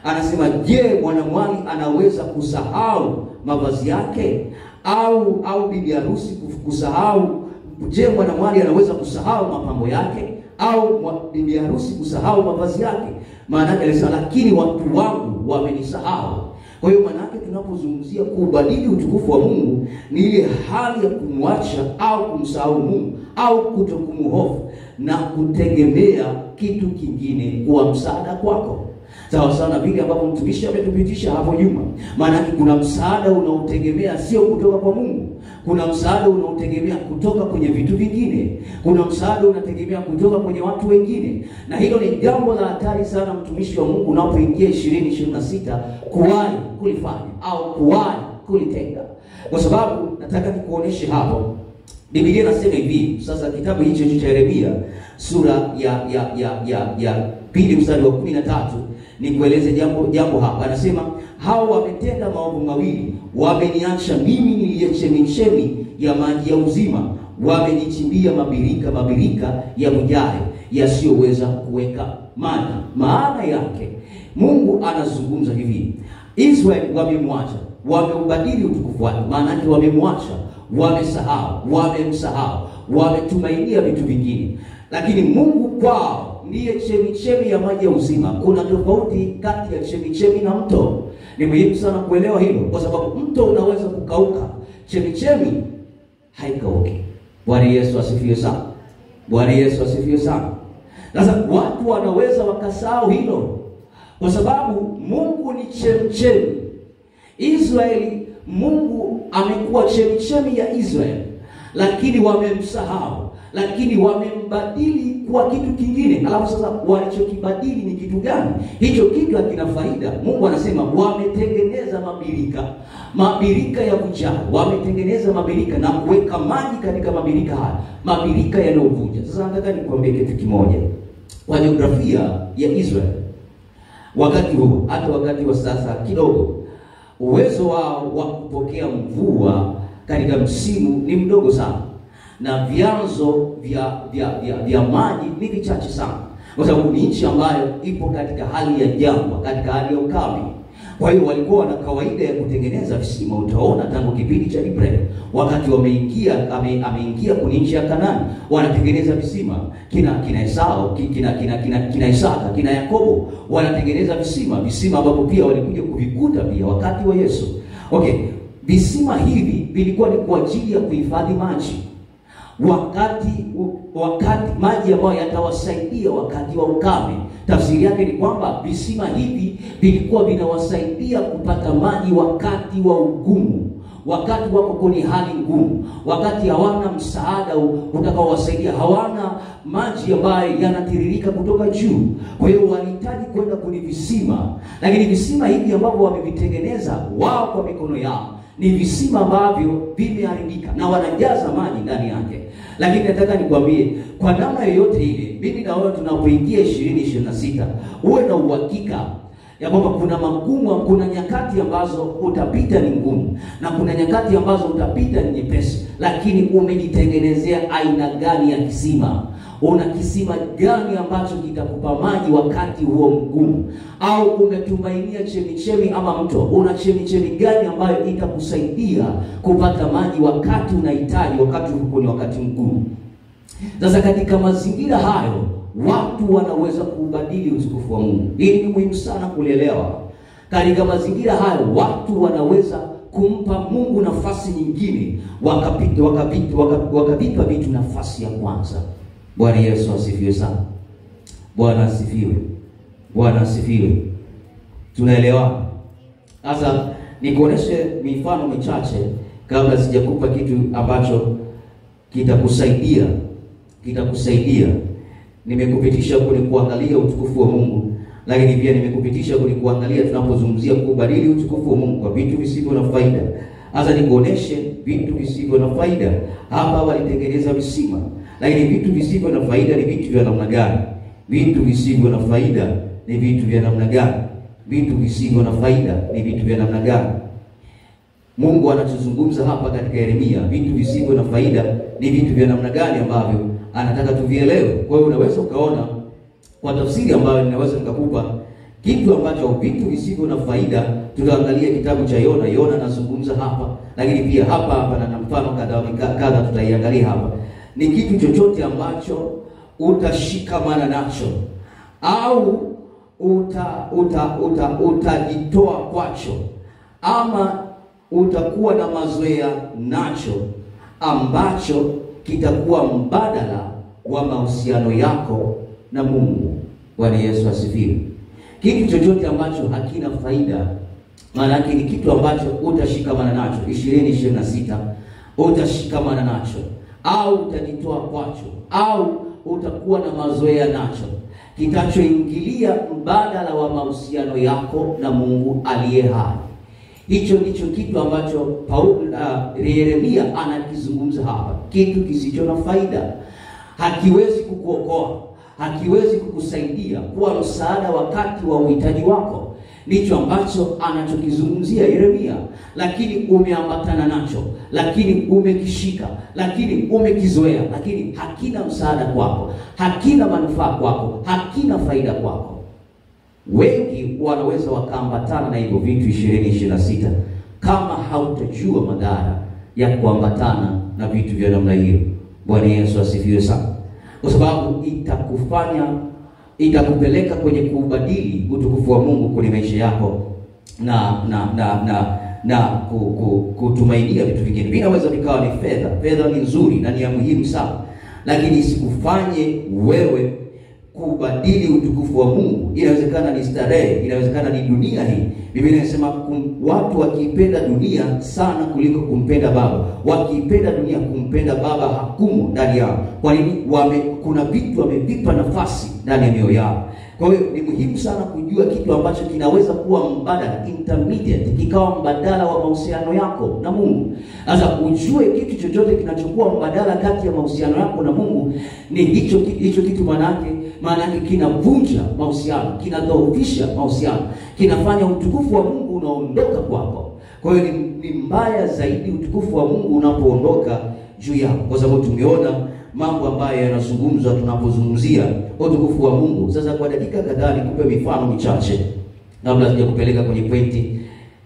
Anasema, je, mwanamwali anaweza kusahau mavazi yake, au bibi harusi kusahau? Je, mwanamwali anaweza kusahau mapambo yake, au bibi harusi kusahau mavazi yake? Maana yake alisema, lakini watu wangu wamenisahau. Kwa hiyo maana yake tunapozungumzia kubadili utukufu wa Mungu ni ile hali ya kumwacha au kumsahau Mungu au kutokumhofu na kutegemea kitu kingine kuwa msaada kwako. Sawa sana vile ambapo mtumishi ametupitisha hapo nyuma. Maana yake kuna msaada unaotegemea sio kutoka kwa Mungu. Kuna msaada unaotegemea kutoka kwenye vitu vingine. Kuna msaada unategemea kutoka kwenye watu wengine. Na hilo ni jambo la hatari sana, mtumishi wa Mungu, unapoingia 2026 kuwahi kulifanya au kuwahi kulitenda. Kwa sababu nataka nikuoneshe hapo. Biblia inasema hivi, sasa kitabu hicho cha Yeremia sura ya 2 mstari wa 13, ni kueleze jambo hapa. Anasema, hao wametenda maovu mawili, wameniacha mimi niliye chemichemi ya maji ya uzima, wamenichimbia mabirika ya vujayo yasiyoweza kuweka maji. Maana yake Mungu anazungumza hivi, Israeli wamemwacha, wameubadili utukufu wake. Maana yake wamemwacha, wamesahau, wamemsahau, wametumainia vitu vingine. Lakini Mungu kwao ndiye chemichemi ya maji ya uzima. Kuna tofauti kati ya chemichemi na mto. Ni muhimu sana kuelewa hilo, kwa sababu mto unaweza kukauka, chemichemi haikauki. Bwana Yesu asifiwe sana. Bwana Yesu asifiwe sana. Sasa watu wanaweza wakasahau hilo, kwa sababu Mungu ni chemichemi. Israeli, Mungu amekuwa chemichemi ya Israeli, lakini wamemsahau, lakini wamembadili kwa kitu kingine. Alafu sasa walichokibadili ni kitu gani? Hicho kitu hakina faida. Mungu anasema wametengeneza mabirika ya kujaa, wametengeneza mabirika na kuweka maji katika mabirika haya, mabirika yanayovuja. Sasa nataka nikwambie kitu kimoja. Kwa jiografia ya Israeli wakati huo, hata wakati wa sasa kidogo, uwezo wao wa kupokea mvua katika msimu ni mdogo sana, na vyanzo vya maji ni vichache sana, kwa sababu ni nchi ambayo ipo katika hali ya jangwa, katika hali ya ukame. Kwa hiyo walikuwa na kawaida ya kutengeneza visima. Utaona tangu kipindi cha Ibrahim, wakati ameingia kwenye nchi ya Kanaani, wanatengeneza visima. Kina Esau, kina Isaka, kina Yakobo wanatengeneza visima ambapo pia walikuja kuvikuta pia wakati wa Yesu. Okay, visima hivi vilikuwa ni kwa ajili ya kuhifadhi maji. Wakati maji ambayo yatawasaidia wakati wa ukame. Tafsiri yake ni kwamba visima hivi vilikuwa vinawasaidia kupata maji wakati wa ugumu, wakati wako kwenye hali ngumu, wakati hawana msaada utakaowasaidia, hawana maji ambayo yanatiririka kutoka juu. Kwa hiyo wanahitaji kwenda kwenye visima. Lakini visima hivi ambavyo wamevitengeneza wao kwa mikono yao ni visima ambavyo vimeharibika na wanajaza maji ndani yake. Lakini nataka nikwambie, kwa namna yoyote ile, mimi na wewe tunapoingia 2026, uwe na uhakika ya kwamba kuna magumu, kuna nyakati ambazo utapita ni ngumu, na kuna nyakati ambazo utapita ni nyepesi. Lakini umejitengenezea aina gani ya kisima? Una kisima gani ambacho kitakupa maji wakati huo mgumu? Au umetumainia chemichemi ama mto? Una chemichemi gani ambayo itakusaidia kupata maji wakati unahitaji, wakati uko ni wakati mgumu? Sasa katika mazingira hayo, watu wanaweza kubadili utukufu wa Mungu. Hili ni muhimu sana kuelewa. Katika mazingira hayo, watu wanaweza kumpa Mungu nafasi nyingine, wakavipa vitu nafasi ya kwanza. Bwana Yesu asifiwe sana. Bwana asifiwe. Bwana asifiwe. Tunaelewa? Sasa nikuoneshe mifano michache kabla sijakupa kitu ambacho kitakusaidia. Nimekupitisha kwenye kuangalia utukufu wa Mungu, lakini pia nimekupitisha kwenye kuangalia tunapozungumzia kubadili utukufu wa Mungu kwa vitu visivyo na faida. Sasa nikuoneshe vitu visivyo na faida. Hapa walitengeneza visima, lakini vitu visivyo na faida ni vitu vya namna gani? Vitu visivyo na faida ni vitu vya namna gani? Vitu visivyo na faida ni vitu vya namna gani? Mungu anachozungumza hapa katika Yeremia, vitu visivyo na faida ni vitu vya namna gani ambavyo anataka tuvielewe. Kwa hiyo unaweza ukaona kwa tafsiri ambayo ninaweza nikakupa kitu ambacho vitu visivyo na faida. Tutaangalia kitabu cha Yona. Yona anazungumza hapa, lakini pia hapa na mfano kadha tutaiangalia hapa. Ni kitu chochote ambacho utashikamana nacho au utajitoa kwacho, ama utakuwa na mazoea nacho ambacho kitakuwa mbadala wa mahusiano yako na Mungu. Bwana Yesu asifiwe. Kitu chochote ambacho hakina faida, maana yake ni kitu ambacho utashikamana nacho. 2026 utashikamana nacho au utajitoa kwacho au utakuwa na mazoea nacho, kitachoingilia mbadala wa mahusiano yako na Mungu aliye hai. Hicho ndicho kitu ambacho Yeremia anakizungumza hapa. Kitu kisicho na faida, hakiwezi kukuokoa, hakiwezi kukusaidia kuwa msaada wakati wa uhitaji wako. Ndicho ambacho anachokizungumzia Yeremia. Lakini umeambatana nacho, lakini umekishika, lakini umekizoea, lakini hakina msaada kwako, hakina manufaa kwako, hakina faida kwako. Wengi wanaweza wakaambatana na hivyo vitu 2026 kama hautajua madhara ya kuambatana na vitu vya namna hiyo. Bwana Yesu asifiwe sana. Kwa sababu itakupeleka kwenye kubadili utukufu wa Mungu kwenye maisha yako na kutumainia vitu vingine. Vinaweza vikawa ni fedha. Fedha ni nzuri na ni ya muhimu sana, lakini isikufanye wewe kubadili utukufu wa Mungu. Inawezekana ni starehe, inawezekana ni dunia hii. Biblia inasema watu wakiipenda dunia sana kuliko kumpenda Baba. Wakiipenda dunia, kumpenda Baba hakumo ndani yao. Kwa nini? Kuna vitu wamevipa nafasi ndani ya mioyo yao. Kwa hiyo ni muhimu sana kujua kitu ambacho kinaweza kuwa mbadala, intermediate, kikawa mbadala wa mahusiano yako na Mungu. Sasa ujue kitu chochote kinachokuwa mbadala kati ya mahusiano yako na Mungu, ni hicho kitu maana yake kinavunja mahusiano, kinadhoofisha mahusiano, kinafanya utukufu wa Mungu unaondoka kwako. Kwa hiyo ni mbaya zaidi utukufu wa Mungu unapoondoka juu yako, kwa sababu tumeona mambo ambayo yanazungumzwa tunapozungumzia utukufu wa Mungu. Sasa kwa dakika kadhaa nikupe mifano michache kabla sijakupeleka kwenye pointi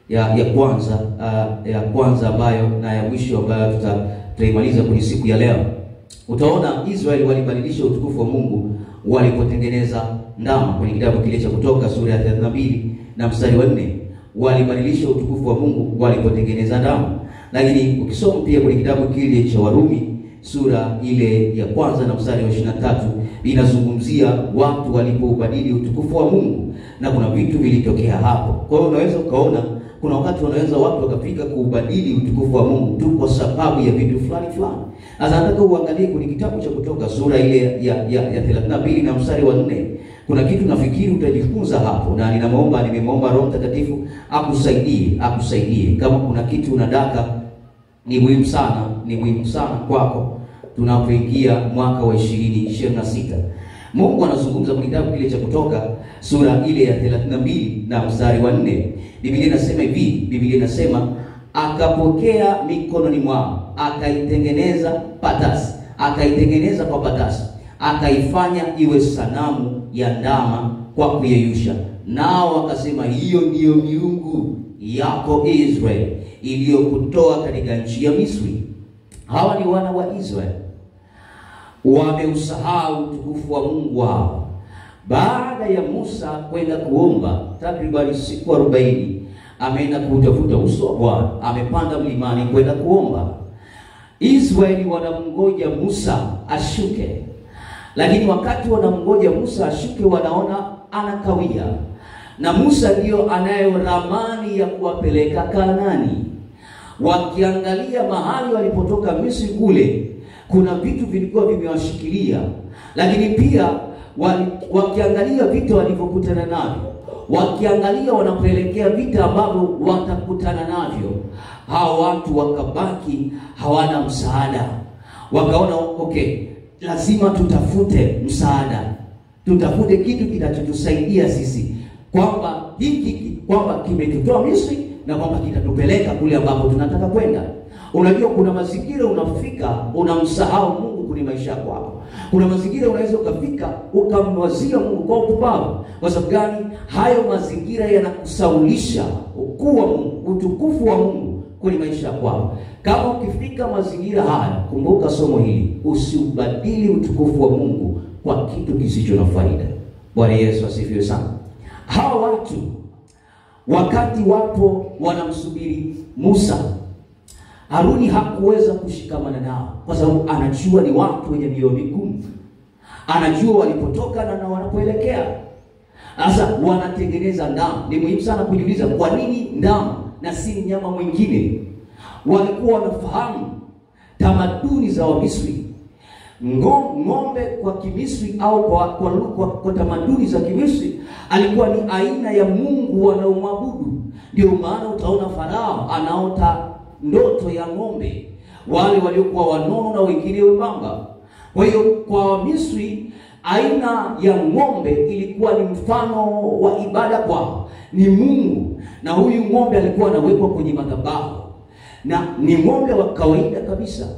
ya kwanza ambayo na ya mwisho ambayo tutaimaliza kwenye siku ya leo. Utaona Israeli walibadilisha utukufu wa Mungu walipotengeneza ndama. Kwenye kitabu kile cha Kutoka sura ya 32 na mstari wa 4, walibadilisha utukufu wa Mungu walipotengeneza ndama. Lakini ukisoma pia kwenye kitabu kile cha Warumi sura ile ya 1 na mstari wa 23, inazungumzia watu walipobadili utukufu wa Mungu na kuna vitu vilitokea hapo. Kwa hiyo unaweza ukaona kuna wakati wanaweza watu wakafika kuubadili utukufu wa Mungu tu kwa sababu ya vitu fulani. Sasa nataka uangalie kwenye kitabu cha Kutoka sura ile ya 32 na mstari wa 4. Kuna kitu nafikiri utajifunza hapo, na nimemwomba Roho Mtakatifu akusaidie. Kama kuna kitu unadaka, ni muhimu sana kwako tunapoingia mwaka wa 2026. Mungu anazungumza kwenye kitabu kile cha Kutoka sura ile ya 32 na mstari wa 4. Biblia inasema hivi, Biblia inasema akapokea mikononi mwao, akaitengeneza kwa patasi, akaifanya iwe sanamu ya ndama kwa kuyeyusha. Nao akasema, hiyo ndiyo miungu yako Israeli iliyokutoa katika nchi ya Misri. Hawa ni wana wa Israeli, wameusahau utukufu wa Mungu wao. Baada ya Musa kwenda kuomba takriban siku 40, ameenda kutafuta uso wa Bwana, amepanda mlimani kwenda kuomba. Israeli wanamngoja Musa ashuke, lakini wakati wanamngoja Musa ashuke, wanaona anakawia, na Musa ndio anayo ramani ya kuwapeleka Kanaani. Wakiangalia mahali walipotoka Misri kule, kuna vitu vilikuwa vimewashikilia, lakini pia wakiangalia vita walivyokutana navyo, wakiangalia wanapoelekea vita ambavyo watakutana navyo, hao watu wakabaki hawana msaada. Wakaona lazima tutafute msaada, tutafute kitu kinachotusaidia sisi, kwamba kimetutoa Misri na kwamba kitatupeleka kule ambapo tunataka kwenda. Unajua kuna mazingira unafika unamsahau Mungu kwenye maisha yako. Kuna mazingira unaweza ukafika ukamwazia Mungu kwa upumbavu. Kwa sababu gani? Hayo mazingira yanakusaulisha ukuu wa Mungu, utukufu wa Mungu kwenye maisha yako. Kama ukifika mazingira haya, kumbuka somo hili, usibadili utukufu wa Mungu kwa kitu kisicho na faida. Bwana Yesu asifiwe sana. Hawa watu wakati wapo wanamsubiri Musa, Haruni hakuweza kushikamana nao kwa sababu anajua ni watu wenye mioyo migumu. Anajua walipotoka na wanapoelekea. Sasa wanatengeneza ndama. Ni muhimu sana kujiuliza, kwa nini ndama na si nyama mwingine? Walikuwa wanafahamu tamaduni za Wamisri. Ng'ombe kwa Kimisri au kwa tamaduni za Kimisri alikuwa ni aina ya mungu wanaomwabudu. Ndio maana utaona Farao anaota ndoto ya ng'ombe, wale waliokuwa wanono na wengine wembamba. Kwa hiyo kwa Wamisri aina ya ng'ombe ilikuwa ni mfano wa ibada kwao, ni mungu, na huyu ng'ombe alikuwa anawekwa kwenye madhabahu, na ni ng'ombe wa kawaida kabisa.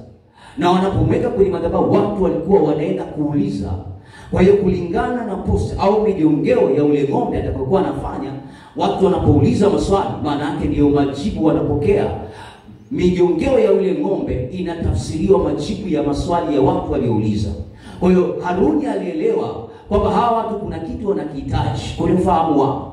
Na wanapomweka kwenye madhabahu, watu walikuwa wanaenda kuuliza, Kwa hiyo kulingana na posta au mijongeo ya ule ng'ombe atakayokuwa anafanya, watu wanapouliza maswali, maana yake ndio majibu wanapokea. Mijongeo ya ule ng'ombe inatafsiriwa majibu ya maswali ya watu waliouliza. Kwa hiyo Haruni alielewa kwamba hawa watu kuna kitu wanakihitaji kwenye ufahamu wao.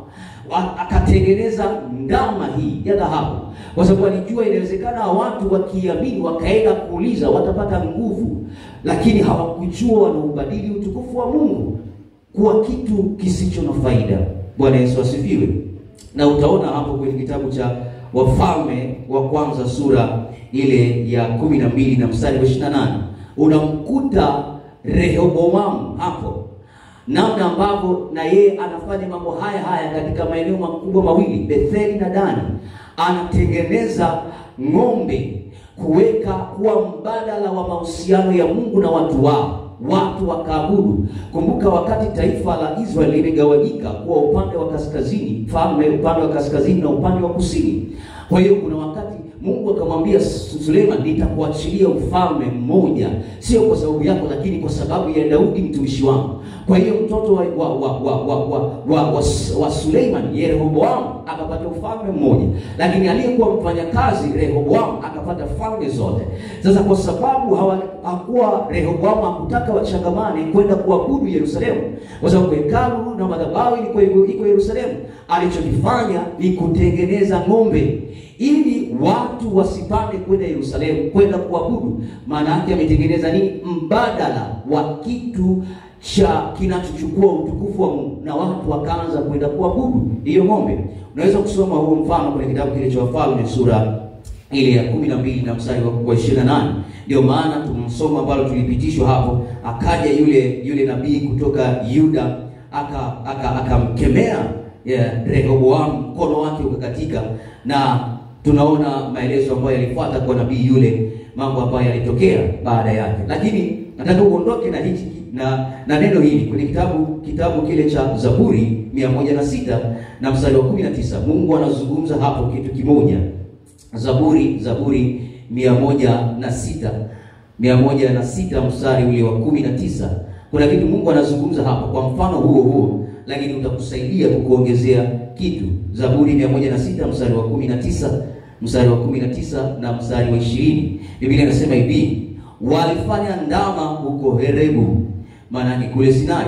Akatengeneza ndama hii ya dhahabu, kwa sababu alijua inawezekana watu wakiamini wakaenda kuuliza watapata nguvu, lakini hawakujua wanaubadili utukufu wa Mungu kuwa kitu kisicho na faida. Bwana Yesu asifiwe. Na utaona hapo kwenye kitabu cha Wafalme wa kwanza sura ile ya 12 na mstari wa 28 unamkuta Rehoboamu hapo, namna ambavyo na yeye anafanya mambo haya katika maeneo makubwa mawili, Betheli na Dani. Anatengeneza ng'ombe kuweka kuwa mbadala wa mahusiano ya Mungu na watu wao, watu wakaabudu. Kumbuka wakati taifa la Israeli limegawanyika kwa upande wa kaskazini, falme upande wa kaskazini na upande wa kusini. Kwa hiyo kuna wakati Mungu akamwambia Suleiman, nitakuachilia ufalme mmoja, sio kwa sababu yako, lakini kwa sababu ya Daudi mtumishi wangu. Kwa hiyo mtoto wa Suleiman, Rehoboamu, akapata ufalme mmoja, lakini aliyekuwa mfanyakazi Rehoboamu akapata falme zote. Sasa kwa sababu hakuwa Rehoboamu hakutaka wachangamane kwenda kuabudu Yerusalemu, kwa sababu hekalu na madhabahu iko Yerusalemu, alichokifanya ni kutengeneza ng'ombe ili watu wasipande kwenda Yerusalemu kwenda kuabudu. Maana yake ametengeneza nini? Mbadala wa kitu cha kinachochukua utukufu wa Mungu, na watu wakaanza kwenda kuabudu hiyo ng'ombe. Unaweza kusoma huo mfano kwenye kitabu kile cha Wafalme sura ile ya 12 na mstari wa 28. Ndio maana tumsoma ambalo tulipitishwa hapo, akaja yule nabii kutoka Yuda akamkemea Rehoboamu, mkono wake ukakatika, na tunaona maelezo ambayo yalifuata kwa nabii yule, mambo ambayo yalitokea baada yake. Lakini nataka uondoke na hichi na neno hili kwenye kitabu kile cha Zaburi 106 na mstari wa 19. Mungu anazungumza hapo kitu kimoja. Zaburi 106 mstari ule wa 19. Kuna kitu Mungu anazungumza hapo kwa mfano huo, lakini utakusaidia kukuongezea kitu. Zaburi 106 mstari wa 19, mstari wa 19 na mstari wa 20. Biblia inasema hivi: walifanya ndama huko Herebu, maana ni kule Sinai,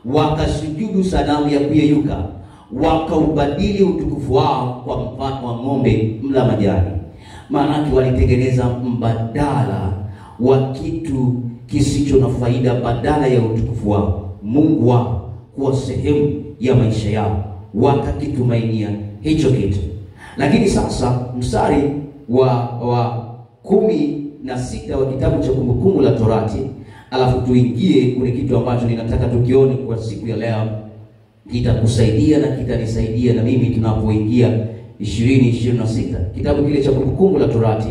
wakasujudu sanamu ya kuyeyuka, wakaubadili utukufu wao kwa mfano wa ng'ombe mla majani. Maana walitengeneza mbadala wa kitu kisicho na faida, badala ya utukufu wao, Mungu wao kuwa sehemu ya maisha yao, wakakitumainia hicho kitu. Lakini sasa mstari wa 16 wa kitabu cha Kumbukumbu la Torati, alafu tuingie kwenye kitu ambacho ninataka tukione kwa siku ya leo, kitakusaidia na kitanisaidia na mimi tunapoingia 2026. Kitabu kile cha Kumbukumbu la Torati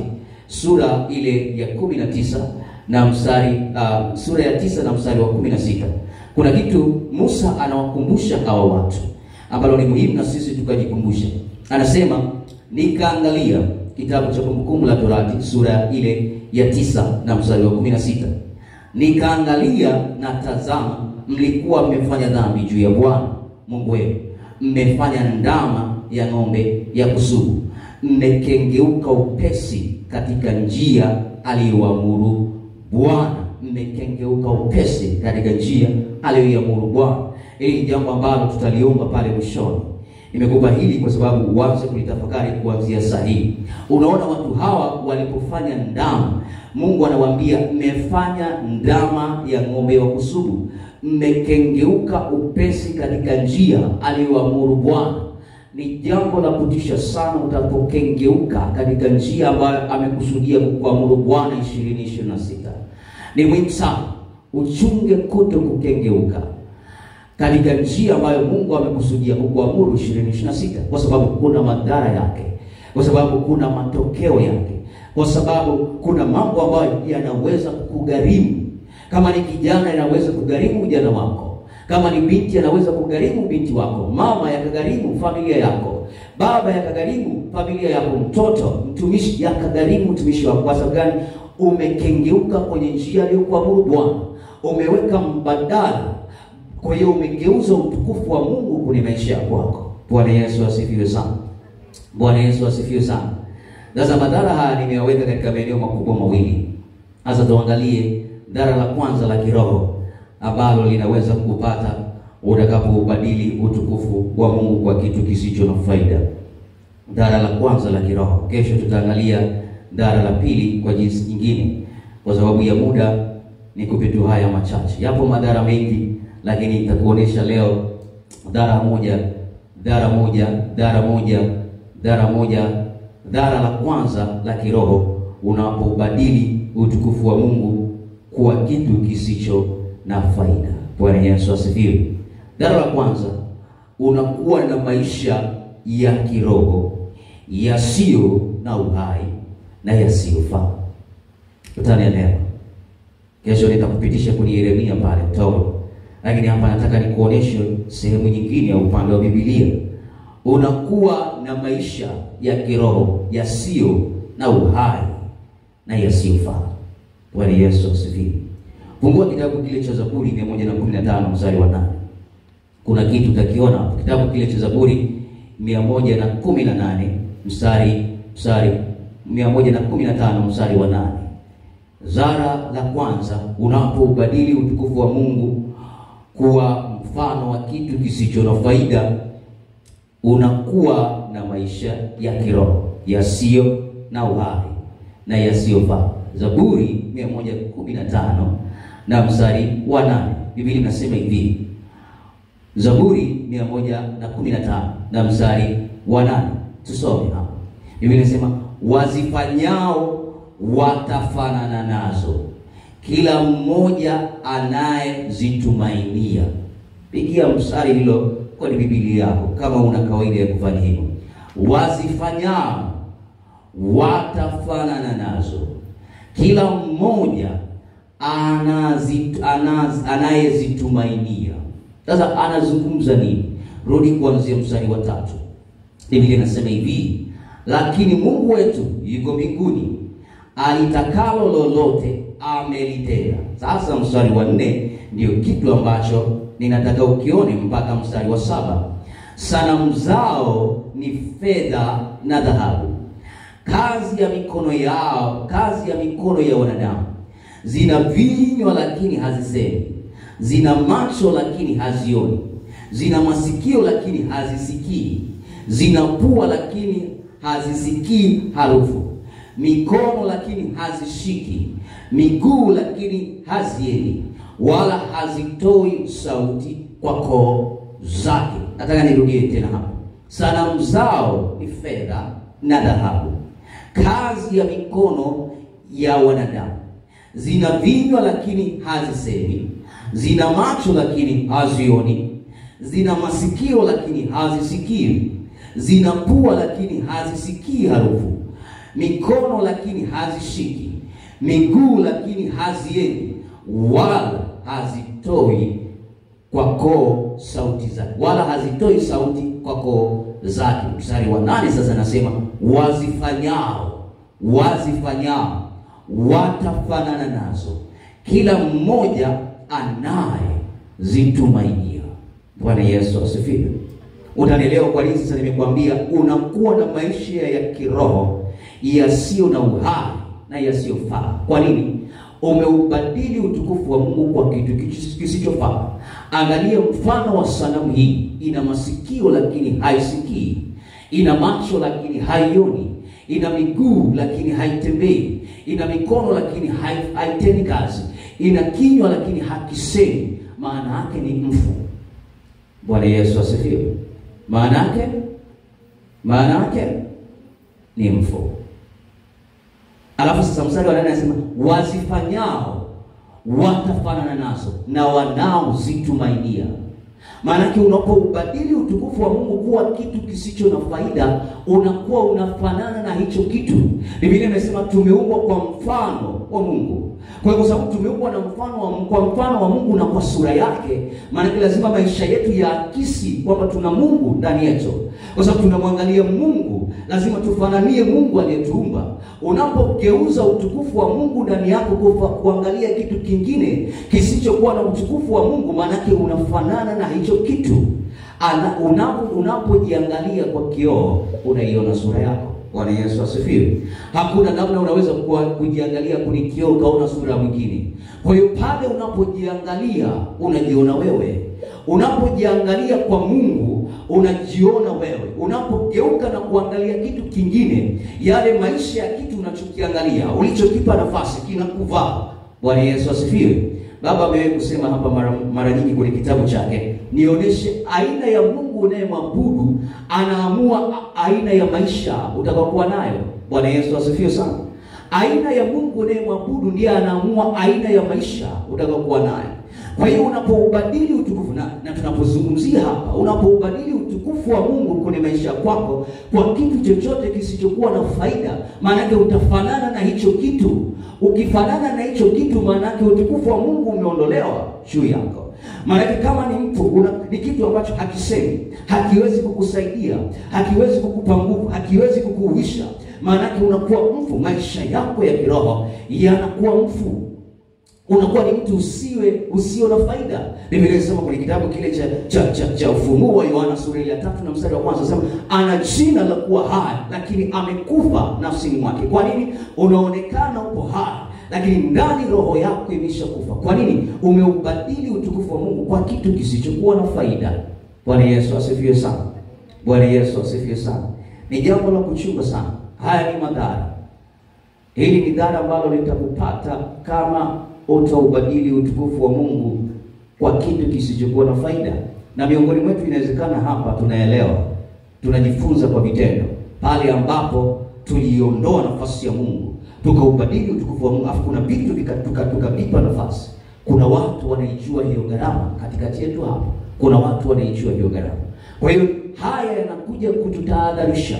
sura ile ya 19 na mstari sura ya 9 na mstari wa 16. Kuna kitu Musa anawakumbusha hawa watu ambalo ni muhimu na sisi tukajikumbusha. Anasema, nikaangalia, kitabu cha Kumbukumbu la Torati sura ile ya 9 na mstari wa 16. Nikaangalia na tazama, mlikuwa mmefanya dhambi juu ya Bwana Mungu wenu, mmefanya ndama ya ng'ombe ya kusubu, mmekengeuka upesi katika njia aliyoamuru Bwana. Mmekengeuka upesi katika njia aliyoamuru Bwana. Hili ni jambo ambalo tutaliomba pale mwishoni. Nimekupa hili kwa sababu uanze kulitafakari kuanzia sahihi. Unaona watu hawa walipofanya ndama, Mungu anawaambia mmefanya ndama ya ng'ombe wa kusubu, mmekengeuka upesi katika njia aliyoamuru Bwana. Ni jambo la kutisha sana utapokengeuka katika njia ambayo amekusudia kukuamuru Bwana 2026. Ni muhimu sana uchunge kuto kukengeuka katika njia ambayo Mungu amekusudia kukuamuru 2026, kwa sababu kuna madhara yake, kwa sababu kuna matokeo yake, kwa sababu kuna mambo ambayo yanaweza kukugharimu. Kama ni kijana, yanaweza kugharimu ujana wako. Kama ni binti, yanaweza kugharimu binti wako. Mama yakagharimu familia yako. Baba yakagharimu familia yako. Mtoto, mtumishi yakagharimu mtumishi wako. Kwa sababu gani? Umekengeuka kwenye njia aliyokuamuru Bwana. Umeweka mbadala Kwa hiyo umegeuza utukufu wa Mungu kwenye maisha yako. Bwana Yesu asifiwe sana. Bwana Yesu asifiwe sana. Sasa madhara haya nimeyaweka katika maeneo makubwa mawili. Sasa tuangalie dhara la kwanza la kiroho ambalo linaweza kupata utakapobadili utukufu wa Mungu kwa kitu kisicho na faida. Dhara la kwanza la kiroho. Kesho tutaangalia dhara la pili kwa jinsi nyingine. Kwa sababu ya muda ni kupitu haya machache. Yapo madhara mengi, lakini nitakuonesha leo dhara moja. Dhara la kwanza la kiroho unapobadili utukufu wa Mungu kuwa kitu kisicho na faida. Bwana Yesu asifiwe. Dhara la kwanza, unakuwa na maisha ya kiroho yasiyo na uhai na yasiyofaa. Utanielewa. Kesho nitakupitisha kwenye Yeremia pale utaona. Lakini hapa nataka nikuoneshe sehemu nyingine ya upande wa Biblia. Unakuwa na maisha ya kiroho yasiyo na uhai na yasiyofaa. Bwana Yesu asifiwe. Fungua kitabu kile cha Zaburi 115 mstari wa 8. Kuna kitu utakiona hapo. Kitabu kile cha Zaburi 118 mstari 115 mstari wa 8. Zara la kwanza, unapobadili utukufu wa Mungu kuwa mfano wa kitu kisicho na faida, unakuwa na maisha ya kiroho yasiyo na uhai na yasiyofaa. Zaburi 115 na mstari wa 8. Biblia inasema hivi. Zaburi 115 na mstari wa 8. Tusome hapa. Biblia inasema wazifanyao watafanana nazo, kila mmoja anayezitumainia. Pigia mstari hilo kwa Biblia yako kama una kawaida ya kufanya hivyo. Wazifanyao watafanana nazo, kila mmoja anayezitumainia. Sasa anazungumza nini? Rudi kuanzia mstari wa 3. Biblia inasema hivi, lakini Mungu wetu yuko mbinguni, alitakalo lolote amelitenda. Sasa mstari wa 4 ndio kitu ambacho ninataka ukione mpaka mstari wa 7. Sanamu zao ni fedha na dhahabu, kazi ya mikono yao, kazi ya mikono ya wanadamu. Zina vinywa lakini hazisemi, zina macho lakini hazioni, zina masikio lakini hazisikii, zina pua lakini hazisikii harufu, mikono lakini hazishiki, miguu lakini haziendi, wala hazitoi sauti kwa koo zake. Nataka nirudie tena hapo. Sanamu zao ni fedha na dhahabu, kazi ya mikono ya wanadamu. Zina vinywa lakini hazisemi, zina macho lakini hazioni, zina masikio lakini hazisikii, zina pua lakini hazisikii harufu, mikono lakini hazishiki, miguu lakini haziendi, wala hazitoi kwa koo sauti zake, wala hazitoi sauti kwa koo zake. Mstari wa 8 sasa nasema wazifanyao watafanana nazo, kila mmoja anayezitumainia. Bwana Yesu asifiwe. Utanielewa kwa nini sasa nimekwambia unakuwa na maisha ya kiroho yasiyo na uhai na yasiyofaa. Kwa nini? Umeubadili utukufu wa Mungu kwa kitu kisichofaa. Angalia mfano wa sanamu hii. Ina masikio lakini haisikii, ina macho lakini haioni, ina miguu lakini haitembei, ina mikono lakini haitendi kazi, ina kinywa lakini hakisemi. Maana yake ni mfu. Bwana Yesu asifiwe. Maana yake ni mfu. Alafu sasa mstari wa 8 anasema wazifanyao watafanana nazo na wanaozitumainia. Maana yake unapoubadili utukufu wa Mungu kuwa kitu kisicho na faida, unakuwa unafanana na hicho kitu. Biblia inasema tumeumbwa kwa mfano wa Mungu. Kwa hiyo kwa sababu tumeumbwa na mfano wa Mungu na kwa sura yake, maana lazima maisha yetu yaakisi kwamba tuna Mungu ndani yetu. Kwa sababu tunamwangalia Mungu, lazima tufananie Mungu aliyetuumba. Unapogeuza utukufu wa Mungu ndani yako kuangalia kitu kingine kisichokuwa na utukufu wa Mungu, maana yake unafanana na hicho kitu. Unapojiangalia kwa kioo, unaiona sura yako. Bwana Yesu asifiwe. Hakuna namna unaweza kujiangalia kwenye kioo ukaona sura ya mwingine. Kwa hiyo pale unapojiangalia, unajiona wewe. Unapojiangalia kwa Mungu, unajiona wewe. Unapogeuka na kuangalia kitu kingine, yale maisha ya kitu unachokiangalia, ulichokipa nafasi, kinakuvaa. Bwana Yesu asifiwe. Baba amewahi kusema hapa mara nyingi kwenye kitabu chake, nionyeshe aina ya Mungu unayemwabudu, anaamua aina ya maisha utakayokuwa nayo. Bwana Yesu asifiwe sana. Aina ya Mungu unayemwabudu ndiye anaamua aina ya maisha utakayokuwa nayo. Kwa hiyo unapoubadili utukufu, na tunapozungumzia hapa, unapoubadili utukufu wa Mungu kwenye maisha kwako kwa kitu chochote kisichokuwa na faida, maana yake utafanana na hicho kitu. Ukifanana na hicho kitu, maana yake utukufu wa Mungu umeondolewa juu yako. Maana yake kama ni mtu ni kitu ambacho hakisemi, hakiwezi kukusaidia, hakiwezi kukupa nguvu, hakiwezi kukuuisha, maana yake unakuwa mfu. Maisha yako ya kiroho yanakuwa mfu. Unakuwa ni mtu usio na faida. Biblia inasema kwenye kitabu kile cha Ufunuo wa Yohana sura ya 3 na mstari wa 1, inasema ana jina la kuwa hai, lakini amekufa nafsini mwake. Kwa nini? Unaonekana upo hai, lakini ndani roho yako imeshakufa. Kwa nini? Umeubadili utukufu wa Mungu kwa kitu kisichokuwa na faida. Bwana Yesu asifiwe sana. Bwana Yesu asifiwe sana. Ni jambo la kuchunga sana. Haya ni madhara. Hili ni dhara ambalo litakupata kama utaubadili utukufu wa Mungu kwa kitu kisichokuwa na faida. Na miongoni mwetu inawezekana hapa tunaelewa, tunajifunza kwa vitendo, pale ambapo tuliondoa nafasi ya Mungu, tukaubadili utukufu wa Mungu, afu kuna vitu tukavipa nafasi. Kuna watu wanaijua hiyo gharama katikati yetu hapa. Kuna watu wanaijua hiyo gharama. Kwa hiyo haya yanakuja kututahadharisha.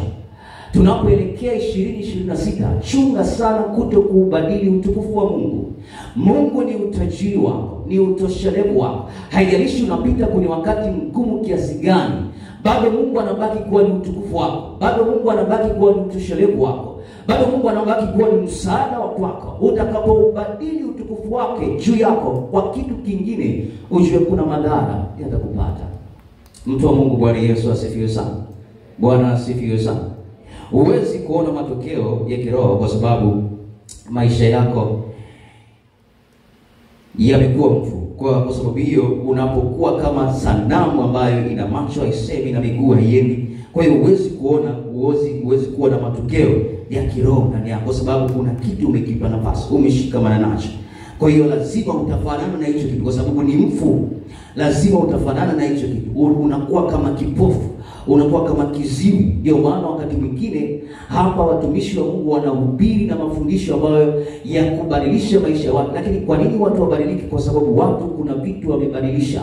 Tunapoelekea 2026, chunga sana kutokuubadili utukufu wa Mungu. Mungu ni utajiri wako, ni utoshelevu wako. Haijalishi unapita kwenye wakati mgumu kiasi gani, bado Mungu anabaki kuwa ni utukufu wako. Bado Mungu anabaki kuwa ni utoshelevu wako. Bado Mungu anabaki kuwa ni msaada wa kwako. Utakapoubadili utukufu wake juu yako kwa kitu kingine, ujue kuna madhara yatakupata. Mtu wa Mungu, Bwana Yesu asifiwe sana. Bwana asifiwe sana. Huwezi kuona matokeo ya kiroho kwa sababu maisha yako yamekuwa mfu. Kwa sababu hiyo, unapokuwa kama sanamu ambayo ina macho haisemi na miguu haiendi, kwa hiyo huwezi kuona matokeo ya kiroho ndani yako, kwa sababu kuna kitu umekipa nafasi, umeshikamana nacho. Kwa hiyo lazima utafanana na hicho kitu, kwa sababu ni mfu. Lazima utafanana na hicho kitu. Unakuwa kama kipofu, unakuwa kama kiziwi. Ndio maana wakati mwingine hapa watumishi wa Mungu wanahubiri na mafundisho ambayo ya kubadilisha maisha ya watu. Lakini kwa nini watu wabadilike? Kwa sababu watu kuna vitu wamebadilisha.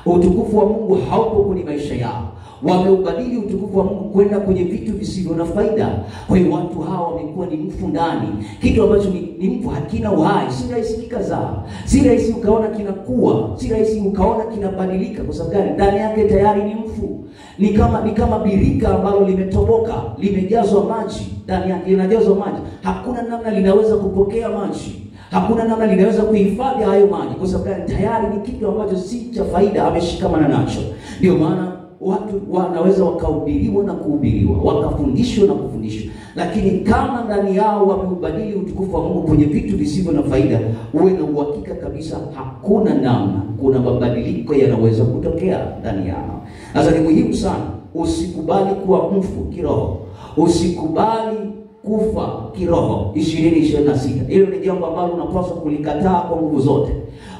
Utukufu wa Mungu haupo kwenye maisha yao. Wameubadili utukufu wa Mungu kwenda kwenye vitu visivyo na faida. Kwa hiyo watu hawa wamekuwa ni mfu ndani. Kitu ambacho ni mfu, hakina uhai. Si rahisi kikazaa. Si rahisi ukaona kinakuwa. Si rahisi ukaona kinabadilika. Kwa sababu gani? Ndani yake tayari ni mfu. Ni kama birika ambalo limetoboka, limejazwa maji. Ndani yake linajazwa maji. Hakuna namna linaweza kupokea maji. Hakuna namna linaweza kuhifadhi hayo maji. Kwa sababu gani? Tayari ni kitu ambacho si cha faida, ameshikamana nacho. Ndio maana watu wanaweza wakahubiriwa na kuhubiriwa, wakafundishwa na kufundishwa, lakini kama ndani yao wameubadili utukufu wa Mungu kwenye vitu visivyo na faida, uwe na uhakika kabisa hakuna namna, kuna mabadiliko yanaweza kutokea ndani yao. Sasa ni muhimu sana usikubali kuwa mfu kiroho. Usikubali kufa kiroho 2026. Hilo ni jambo ambalo unapaswa kulikataa kwa nguvu zote.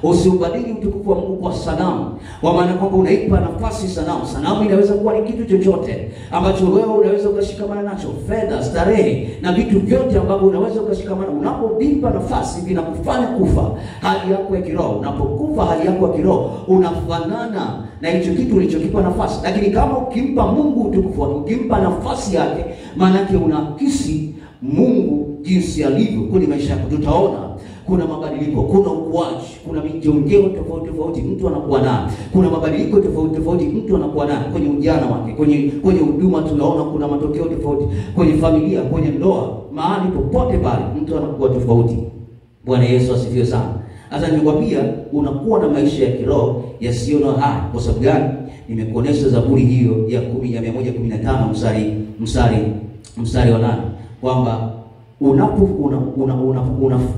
Usiubadili utukufu wa Mungu kwa sanamu. Kwa maana kwamba unaipa nafasi sanamu. Sanamu inaweza kuwa ni kitu chochote ambacho wewe unaweza ukashikamana nacho, fedha, starehe na vitu vyote ambavyo unaweza ukashikamana. Unapovipa nafasi vinakufanya kufa hali yako ya kiroho. Unapokufa hali yako ya kiroho, unafanana na hicho kitu ulichokipa nafasi. Lakini kama ukimpa Mungu utukufu wake, ukimpa nafasi yake, maana yake unaakisi Mungu jinsi alivyo kwenye maisha yako. Tutaona kuna mabadiliko, kuna ukuaji, kuna mijongeo tofauti tofauti mtu anakuwa nayo, kuna mabadiliko tofauti tofauti mtu anakuwa nayo kwenye ujana wake, kwenye huduma tunaona kuna matokeo tofauti, kwenye familia, kwenye ndoa, mahali popote pale mtu anakuwa tofauti. Bwana Yesu asifiwe sana. Sasa nimekwambia unakuwa na maisha ya kiroho yasiyo na hai. Kwa sababu gani? Nimekuonesha Zaburi hiyo ya 115 mstari wa 8 kwamba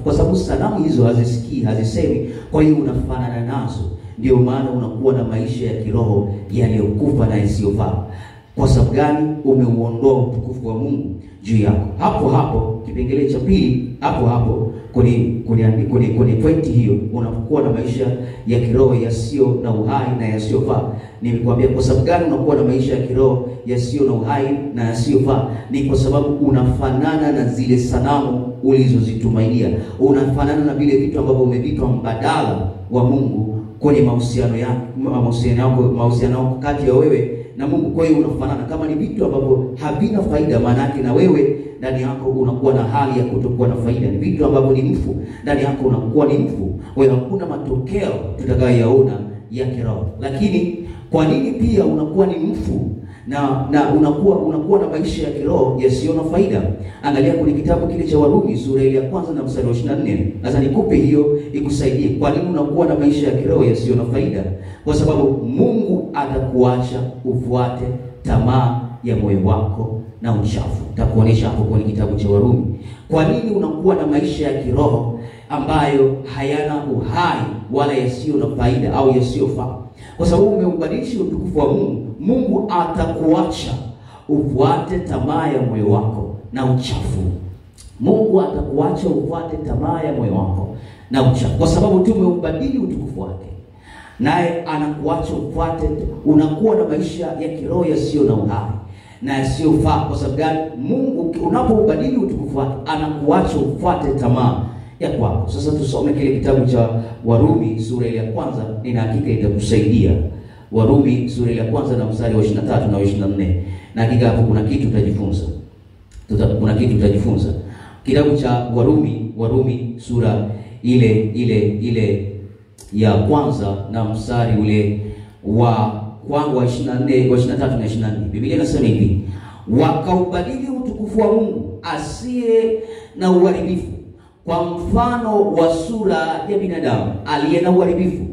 kwa sababu sanamu hizo hazisikii, hazisemi, kwa hiyo unafanana nazo. Ndio maana unakuwa na maisha ya kiroho yaliyokufa na yasiyofaa. Kwa sababu gani? Umeuondoa utukufu wa Mungu juu yako. Hapo kipengele cha pili, hapo kwenye pointi hiyo, unapokuwa na maisha ya kiroho yasiyo na uhai na yasiyofaa. Nimekuambia kwa sababu gani unakuwa na maisha ya kiroho yasiyo na uhai na yasiyofaa. Ni kwa sababu unafanana na zile sanamu ulizozitumainia. Unafanana na vile vitu ambavyo umevitwa mbadala wa Mungu kwenye mahusiano yako kati ya wewe na Mungu. Kwa hiyo unafanana kama ni vitu ambavyo havina faida, maana yake na wewe ndani yako unakuwa na hali ya kutokuwa na faida. Ni vitu ambavyo ni mfu, ndani yako unakuwa ni mfu. Kwa hiyo hakuna matokeo tutakayoyaona ya kiroho. Lakini kwa nini pia unakuwa ni mfu na unakuwa na maisha ya kiroho yasiyo na faida? Angalia kwenye kitabu kile cha Warumi sura ile ya 1 na mstari wa 24. Sasa nikupe hiyo ikusaidie. Kwa nini unakuwa na maisha ya kiroho yasiyo na faida? Kwa sababu Mungu atakuacha ufuate tamaa ya moyo wako na uchafu. Nitakuonesha hapo kwenye kitabu cha Warumi. Kwa nini unakuwa na maisha ya kiroho ambayo hayana uhai wala yasiyo na faida au yasiyofaa? Kwa sababu umeubadilisha utukufu wa Mungu. Mungu atakuacha ufuate tamaa ya moyo wako na uchafu. Mungu atakuacha ufuate tamaa ya moyo wako na uchafu, kwa sababu tu umeubadili utukufu wake. Naye anakuacha ufuate, unakuwa na maisha ya kiroho yasiyo na uhai na yasiyofaa. Kwa sababu gani? Mungu unapoubadili utukufu wake anakuacha ufuate tamaa ya kwako. Sasa tusome kile kitabu cha Warumi sura ya 1, nina hakika itakusaidia. Warumi sura ya 1 na mstari wa 23 na 24. Na hakika hapo kuna kitu utajifunza. Kitabu cha Warumi sura ile ya 1 na mstari ule wa 24, wa 23 na 24. Biblia inasema hivi: wakaubadili utukufu wa Mungu asiye na uharibifu kwa mfano wa sura ya binadamu aliye na uharibifu,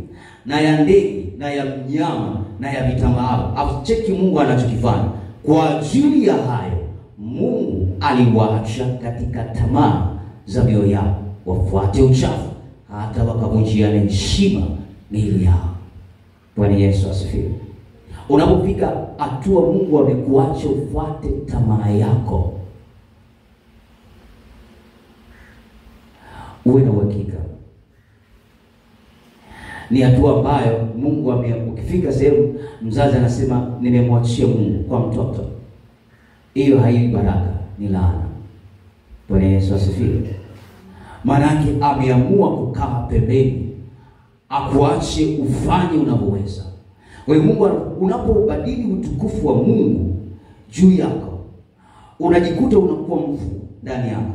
na ya ndege na ya mnyama na ya vitambaa. Acheki Mungu anachokifanya. Kwa ajili ya hayo Mungu aliwaacha katika tamaa za mioyo yao wafuate uchafu, hata wakavunjiana heshima miili yao. Bwana Yesu asifiwe. Unapofika hatua Mungu amekuacha ufuate tamaa yako, uwe na uhakika ni hatua ambayo Mungu ukifika sehemu mzazi anasema nimemwachia Mungu kwa mtoto, hiyo haili baraka, ni laana. Bwana Yesu asifiwe. Maana yake ameamua kukaa pembeni, akuache ufanye unavyoweza. Kwa hiyo Mungu unapobadili utukufu wa Mungu juu yako, unajikuta unakuwa mfu ndani yako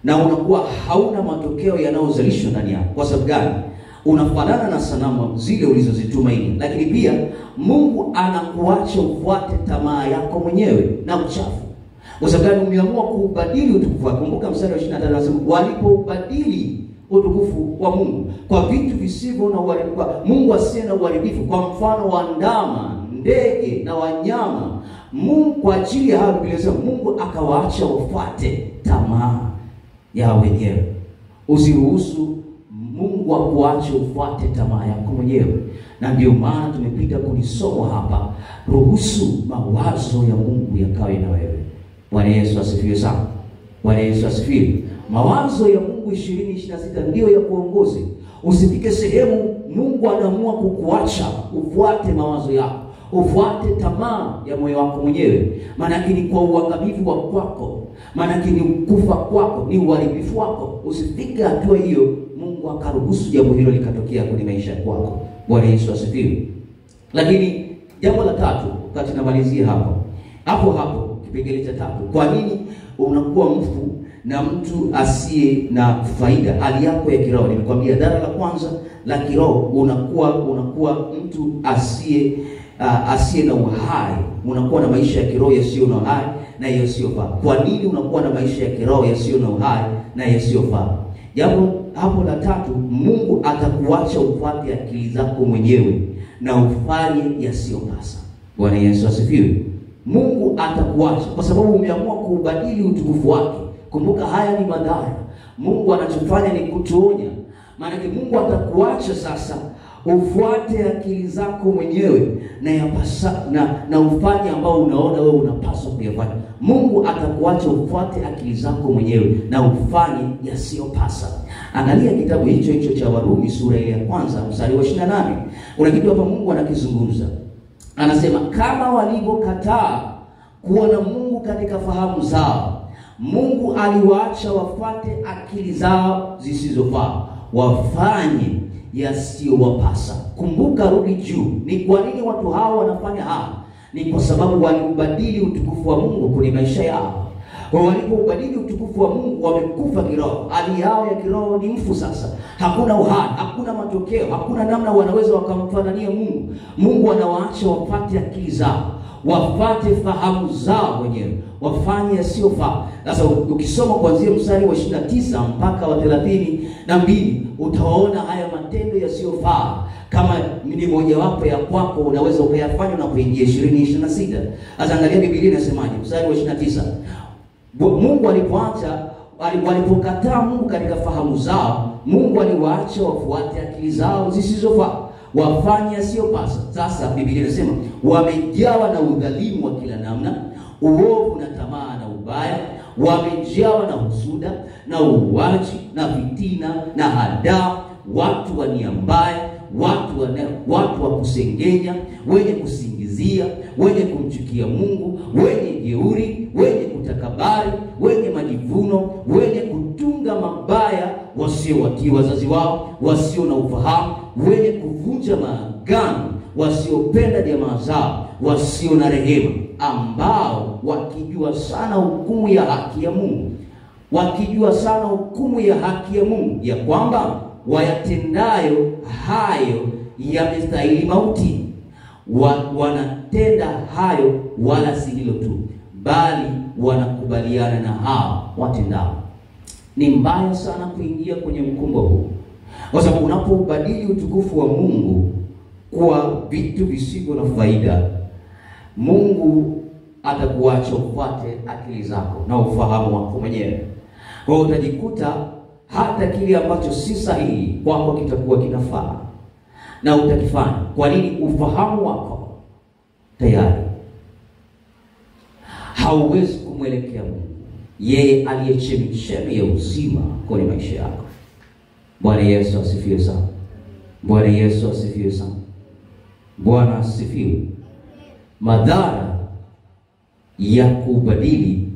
na unakuwa hauna matokeo yanayozalishwa ndani yako. Kwa sababu gani? Unafanana na sanamu zile ulizozitumaini. Lakini pia Mungu anakuacha ufuate tamaa yako mwenyewe na uchafu. Kwa sababu gani? Umeamua kuubadili utukufu wako. Kumbuka mstari wa 23 anasema walipoubadili utukufu wa Mungu kwa vitu visivyo na uharibifu, Mungu asiye na uharibifu, kwa mfano wa ndama, ndege na wanyama. Mungu kwa ajili ya hayo Biblia inasema Mungu akawaacha wafuate tamaa ya wenyewe. Usiruhusu Mungu akuache ufuate tamaa yako mwenyewe. Na ndio maana tumepita kulisoma hapa, ruhusu mawazo ya Mungu yakawe na wewe. Bwana Yesu asifiwe sana. Bwana Yesu asifiwe. Mawazo ya Mungu 2026 ndio ya kuongoze. Usifike sehemu Mungu anaamua kukuacha ufuate mawazo yako, ufuate tamaa ya moyo wako mwenyewe. Maana ni kwa uangamivu wa kwako, maana ni kufa kwako, ni uharibifu wako. Usifike hatua hiyo Mungu akaruhusu jambo hilo likatokea kwenye maisha yako. Bwana Yesu asifiwe. Lakini jambo la tatu, wakati namalizia hapo kipengele cha 3. Kwa nini unakuwa mfu na mtu asiye na faida? Hali yako ya kiroho. Nimekwambia dara la kwanza la kiroho, unakuwa mtu asiye na uhai. Unakuwa na maisha ya kiroho yasiyo na uhai na yasiyofaa. Kwa nini unakuwa na maisha ya kiroho yasiyo na uhai na yasiyofaa? Jambo hapo la 3, Mungu atakuacha ufuate akili zako mwenyewe na ufanye yasiyopasa. Bwana Yesu asifiwe. Mungu atakuacha kwa sababu umeamua kuubadili utukufu wake. Kumbuka haya ni madhara. Mungu anachofanya ni kutuonya. Maana Mungu atakuacha sasa ufuate akili zako mwenyewe na ufanye ambao unaona wewe unapaswa kuyafanya. Mungu atakuacha ufuate akili zako mwenyewe na ufanye yasiyopasa. Angalia kitabu hicho cha Warumi sura ya 1 mstari wa 28. Kuna kitu hapa Mungu anakizungumza. Anasema kama walivyokataa kuona Mungu katika fahamu zao, Mungu aliwaacha wafuate akili zao zisizofaa, wafanye yasiyowapasa. Kumbuka, rudi juu. Ni kwa nini watu hao wanafanya haya? Ni kwa sababu waliubadili utukufu wa Mungu kwenye maisha yao. Walipoubadili utukufu wa Mungu, wamekufa kiroho. Hali yao ya kiroho ni mfu sasa. Hakuna uhai, hakuna matokeo, hakuna namna wanaweza wakamfanania Mungu. Mungu anawaacha wapate akili zao, wapate fahamu zao wenyewe, wafanye yasiyofaa. Sasa ukisoma kuanzia mstari wa 29 mpaka wa 32, utaona haya matendo yasiyofaa. Kama ni mojawapo ya kwako, unaweza ukayafanya na kuingia 2026. Sasa angalia Biblia inasemaje, mstari wa 29. Mungu walipokataa Mungu katika fahamu zao, Mungu aliwaacha wafuate akili zao zisizofaa, wafanye yasiyopasa. Sasa Biblia inasema wamejawa na udhalimu wa kila namna, uovu na tamaa na ubaya, wamejawa na husuda na uuaji na fitina na hadaa, watu wa nia mbaya, watu wa kusengenya, wenye kusingizia, wenye kumchukia Mungu, wenye jeuri, wenye kutakabari, wenye majivuno, wenye kutunga mabaya, wasiowatii wazazi wao, wasio na ufahamu, wenye kuvunja maagano, wasiopenda jamaa zao, wasio na rehema, ambao wakijua sana hukumu ya haki ya Mungu, ya kwamba wayatendayo hayo yamestahili mauti, wanatenda hayo, wala si hilo tu, bali wanakubaliana na hao watendao. Ni mbaya sana kuingia kwenye mkumbo huu, kwa sababu unapobadili utukufu wa Mungu kwa vitu visivyo na faida, Mungu atakuacha ufuate akili zako na ufahamu wako mwenyewe. Kwa hiyo utajikuta hata kile ambacho si sahihi kwako kitakuwa kinafaa na utakifanya. Kwa nini? Ufahamu wako tayari hauwezi kumwelekea Mungu, yeye aliye chemchemi ya uzima kwenye maisha yako. Bwana Yesu asifiwe sana. Bwana Yesu asifiwe sana. Bwana asifiwe. Madhara ya kubadili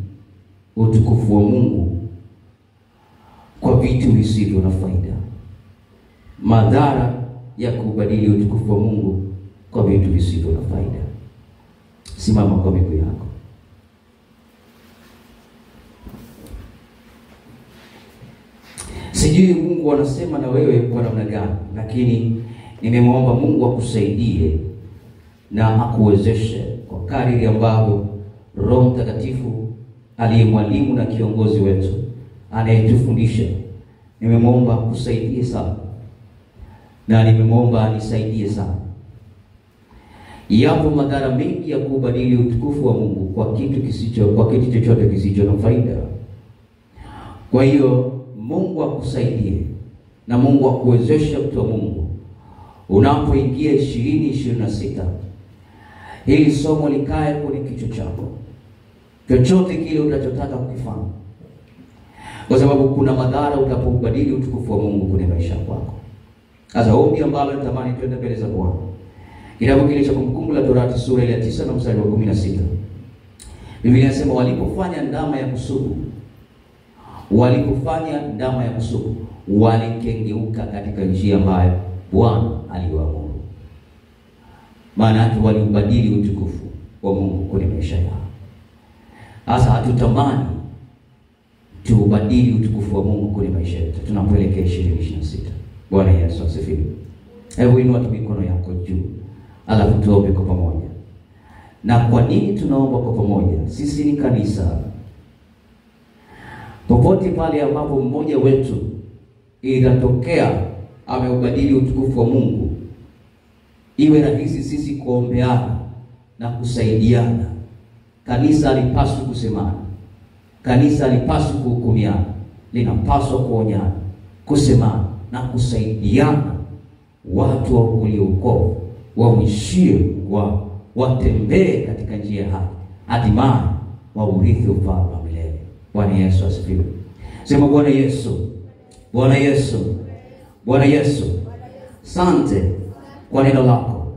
utukufu wa Mungu kwa vitu visivyo na faida. Madhara ya kubadili utukufu wa Mungu kwa vitu visivyo na faida. Simama kwa miguu yako. Sijui Mungu anasema na wewe kwa namna gani, lakini nimemwomba Mungu akusaidie na akuwezeshe kwa kadiri ambavyo Roho Mtakatifu aliye mwalimu na kiongozi wetu anayetufundisha. Nimemwomba akusaidie sana, na nimemwomba anisaidie sana. Yapo madhara mengi ya kubadili utukufu wa Mungu kwa kitu chochote kisicho na faida. Kwa hiyo Mungu akusaidie na Mungu akuwezeshe mtu wa Mungu unapoingia 2026. Hili somo likae kwenye kichwa chako, chochote kile unachotaka kukifanya, kwa sababu kuna madhara utapobadili utukufu wa Mungu kwenye maisha yako. Sasa ombi ambalo natamani tuende mbele za Bwana, kitabu kile cha Kumbukumbu la Torati sura ya 9 na mstari wa 16. Biblia inasema walipofanya ndama ya kusubu, walikengeuka katika njia ambayo Bwana aliwaamuru. Maana yake waliubadili utukufu wa Mungu kwenye maisha yao. Sasa hatutamani tubadili utukufu wa Mungu kwenye maisha yetu tunapoelekea 2026. Bwana Yesu asifiwe. Hebu inua mikono yako juu, alafu tuombe kwa pamoja. Na kwa nini tunaomba kwa pamoja? Sisi ni kanisa. Popote pale ambapo mmoja wetu itatokea ameubadili utukufu wa Mungu, iwe rahisi sisi kuombeana na kusaidiana. Kanisa halipaswi kusemana. Kanisa halipaswi kuhukumiana. Linapaswa kuonyana, kusemana na kusaidiana. Watu wa uliokovu wamshie wao, watembee katika njia ya haki, hatimaye waurithi ufalme wa milele. Bwana Yesu asifiwe. Sema Bwana Yesu. Bwana Yesu. Bwana Yesu. Asante kwa neno lako.